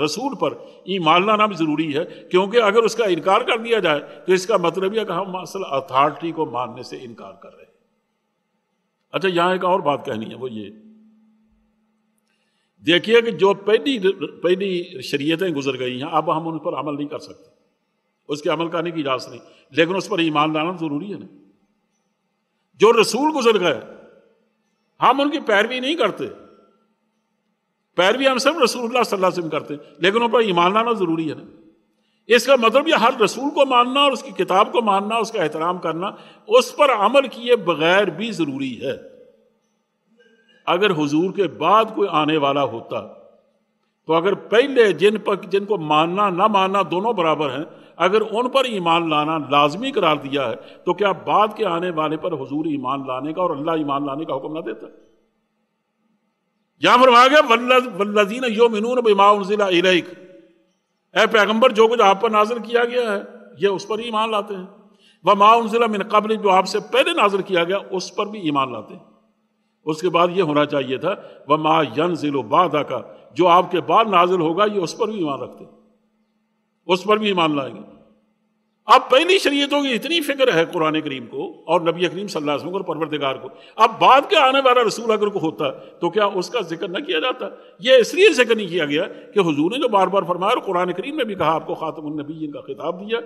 رسول پر ایمان لانا بھی ضروری ہے، کیونکہ اگر اس کا انکار کر دیا جائے تو اس کا مطلب یہ کہ ہم اصل اتھارٹی کو ماننے سے انکار کر رہے ہیں۔ اچھا یہاں ایک اور بات کہنی ہے، وہ یہ دیکھیے کہ جو پہلی شریعتیں گزر گئی ہیں اب ہم ان پر عمل نہیں کر سکتے، اس کے عمل کرنے کی اجازت نہیں، لیکن اس پر ایمان لانا ضروری ہے نا۔ جو رسول گزر گئے ہم ان کی پیروی نہیں کرتے، پیروی ہم صرف رسول اللہ صلی اللہ علیہ وسلم کرتے ہیں، لیکن ان پر ایمان لانا ضروری ہے نا۔ اس کا مطلب یہ ہر رسول کو ماننا اور اس کی کتاب کو ماننا، اس کا احترام کرنا، اس پر عمل کیے بغیر بھی ضروری ہے۔ اگر حضور کے بعد کوئی آنے والا ہوتا تو اگر پہلے جن کو ماننا نہ ماننا دونوں برابر ہیں، اگر ان پر ایمان لانا لازمی قرار دیا ہے تو کیا بعد کے آنے والے پر حضور ایمان لانے کا اور اللہ ایمان لانے کا حکم نہ دیتا؟ یہاں فرمایا گیا والذین یؤمنون بما انزل الیک، اے پیغمبر جو کچھ آپ پر نازل کیا گیا ہے یہ اس پر ہی ایمان لاتے ہیں، وما انزل من قبل، جو آپ سے پہلے نازل کیا گیا اس پر بھی ایمان لاتے ہیں۔ اس کے بعد یہ ہونا چاہیے تھا وما ینزل بعدک، جو آپ کے بعد نازل ہوگا یہ اس پر بھی ایمان رکھتے ہیں، اس پر بھی ایمان لائیں گے۔ اب پہلی شریعتوں کی اتنی فکر ہے قرآن کریم کو اور نبی کریم صلی اللہ علیہ وسلم کو اور پروردگار کو، اب بعد کے آنے والا رسول اگر کو ہوتا تو کیا اس کا ذکر نہ کیا جاتا؟ یہ اس لیے ذکر نہیں کیا گیا کہ حضور نے جو بار بار فرمایا اور قرآن کریم میں بھی کہا، آپ کو خاتم النبیین کا خطاب دیا،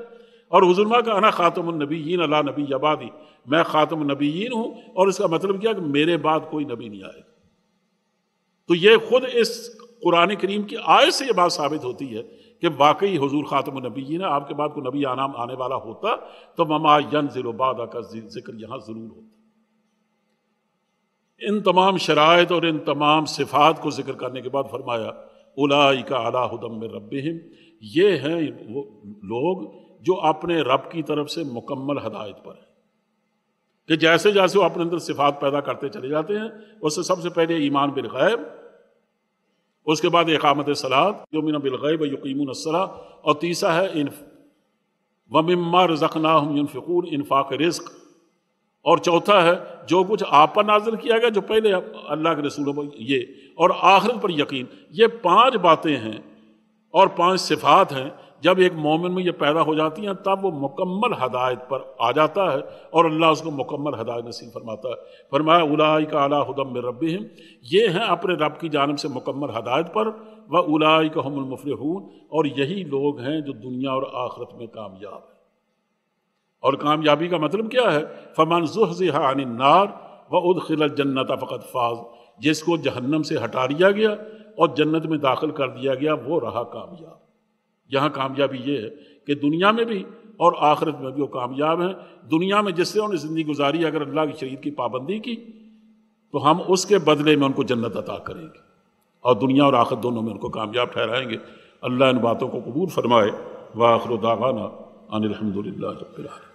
اور حضور نے کہا انا خاتم النبیین لا نبی بعدی، میں خاتم النبیین ہوں، اور اس کا مطلب کیا کہ میرے بعد کوئی نبی نہیں آئے گا۔ تو یہ خود اس قرآن کریم کی آیت سے یہ بات ثابت ہوتی ہے کہ واقعی حضور خاتم النبیین ہے، آپ کے بعد کوئی نبی آنے والا ہوتا تو وما ینزل بعدک کا ذکر یہاں ضرور ہوتا۔ ان تمام شرائط اور ان تمام صفات کو ذکر کرنے کے بعد فرمایا اولئک علی ھدی من ربہم، یہ ہیں وہ لوگ جو اپنے رب کی طرف سے مکمل ہدایت پر ہیں، کہ جیسے جیسے وہ اپنے اندر صفات پیدا کرتے چلے جاتے ہیں، اس سے سب سے پہلے ایمان بالغیب، اس کے بعد اقامت الصلاۃ، یؤمنون بالغیب ویقیمون الصلاۃ، اور تیسرا ہے ومما رزقناہم ینفقون، انفاق رزق، اور چوتھا ہے جو کچھ آپ پر نازل کیا گیا جو پہلے اللہ کے رسولوں پر، یہ، اور آخرت پر یقین۔ یہ 5 باتیں ہیں اور 5 صفات ہیں، جب ایک مومن میں یہ پیدا ہو جاتی ہیں تب وہ مکمل ہدایت پر آ جاتا ہے اور اللہ اس کو مکمل ہدایت نصیب فرماتا ہے۔ فرمایا اولئک علی ھدی من ربہم، یہ ہیں اپنے رب کی جانب سے مکمل ہدایت پر، واولئک ھم المفلحون، اور یہی لوگ ہیں جو دنیا اور آخرت میں کامیاب ہیں۔ اور کامیابی کا مطلب کیا ہے؟ فمن زحزح عن النار وادخل الجنۃ فقد فاز، جس کو جہنم سے ہٹا دیا گیا اور جنت میں داخل کر دیا گیا وہ رہا کامیاب۔ یہاں کامیابی یہ ہے کہ دنیا میں بھی اور آخرت میں بھی وہ کامیاب ہیں۔ دنیا میں جس سے انہوں نے زندگی گزاری، اگر اللہ کی شریعت کی پابندی کی تو ہم اس کے بدلے میں ان کو جنت عطا کریں گے، اور دنیا اور آخرت دونوں میں ان کو کامیاب ٹھہرائیں گے۔ اللہ ان باتوں کو قبول فرمائے۔ وآخر دعوانا ان الحمد للہ رب العالمین۔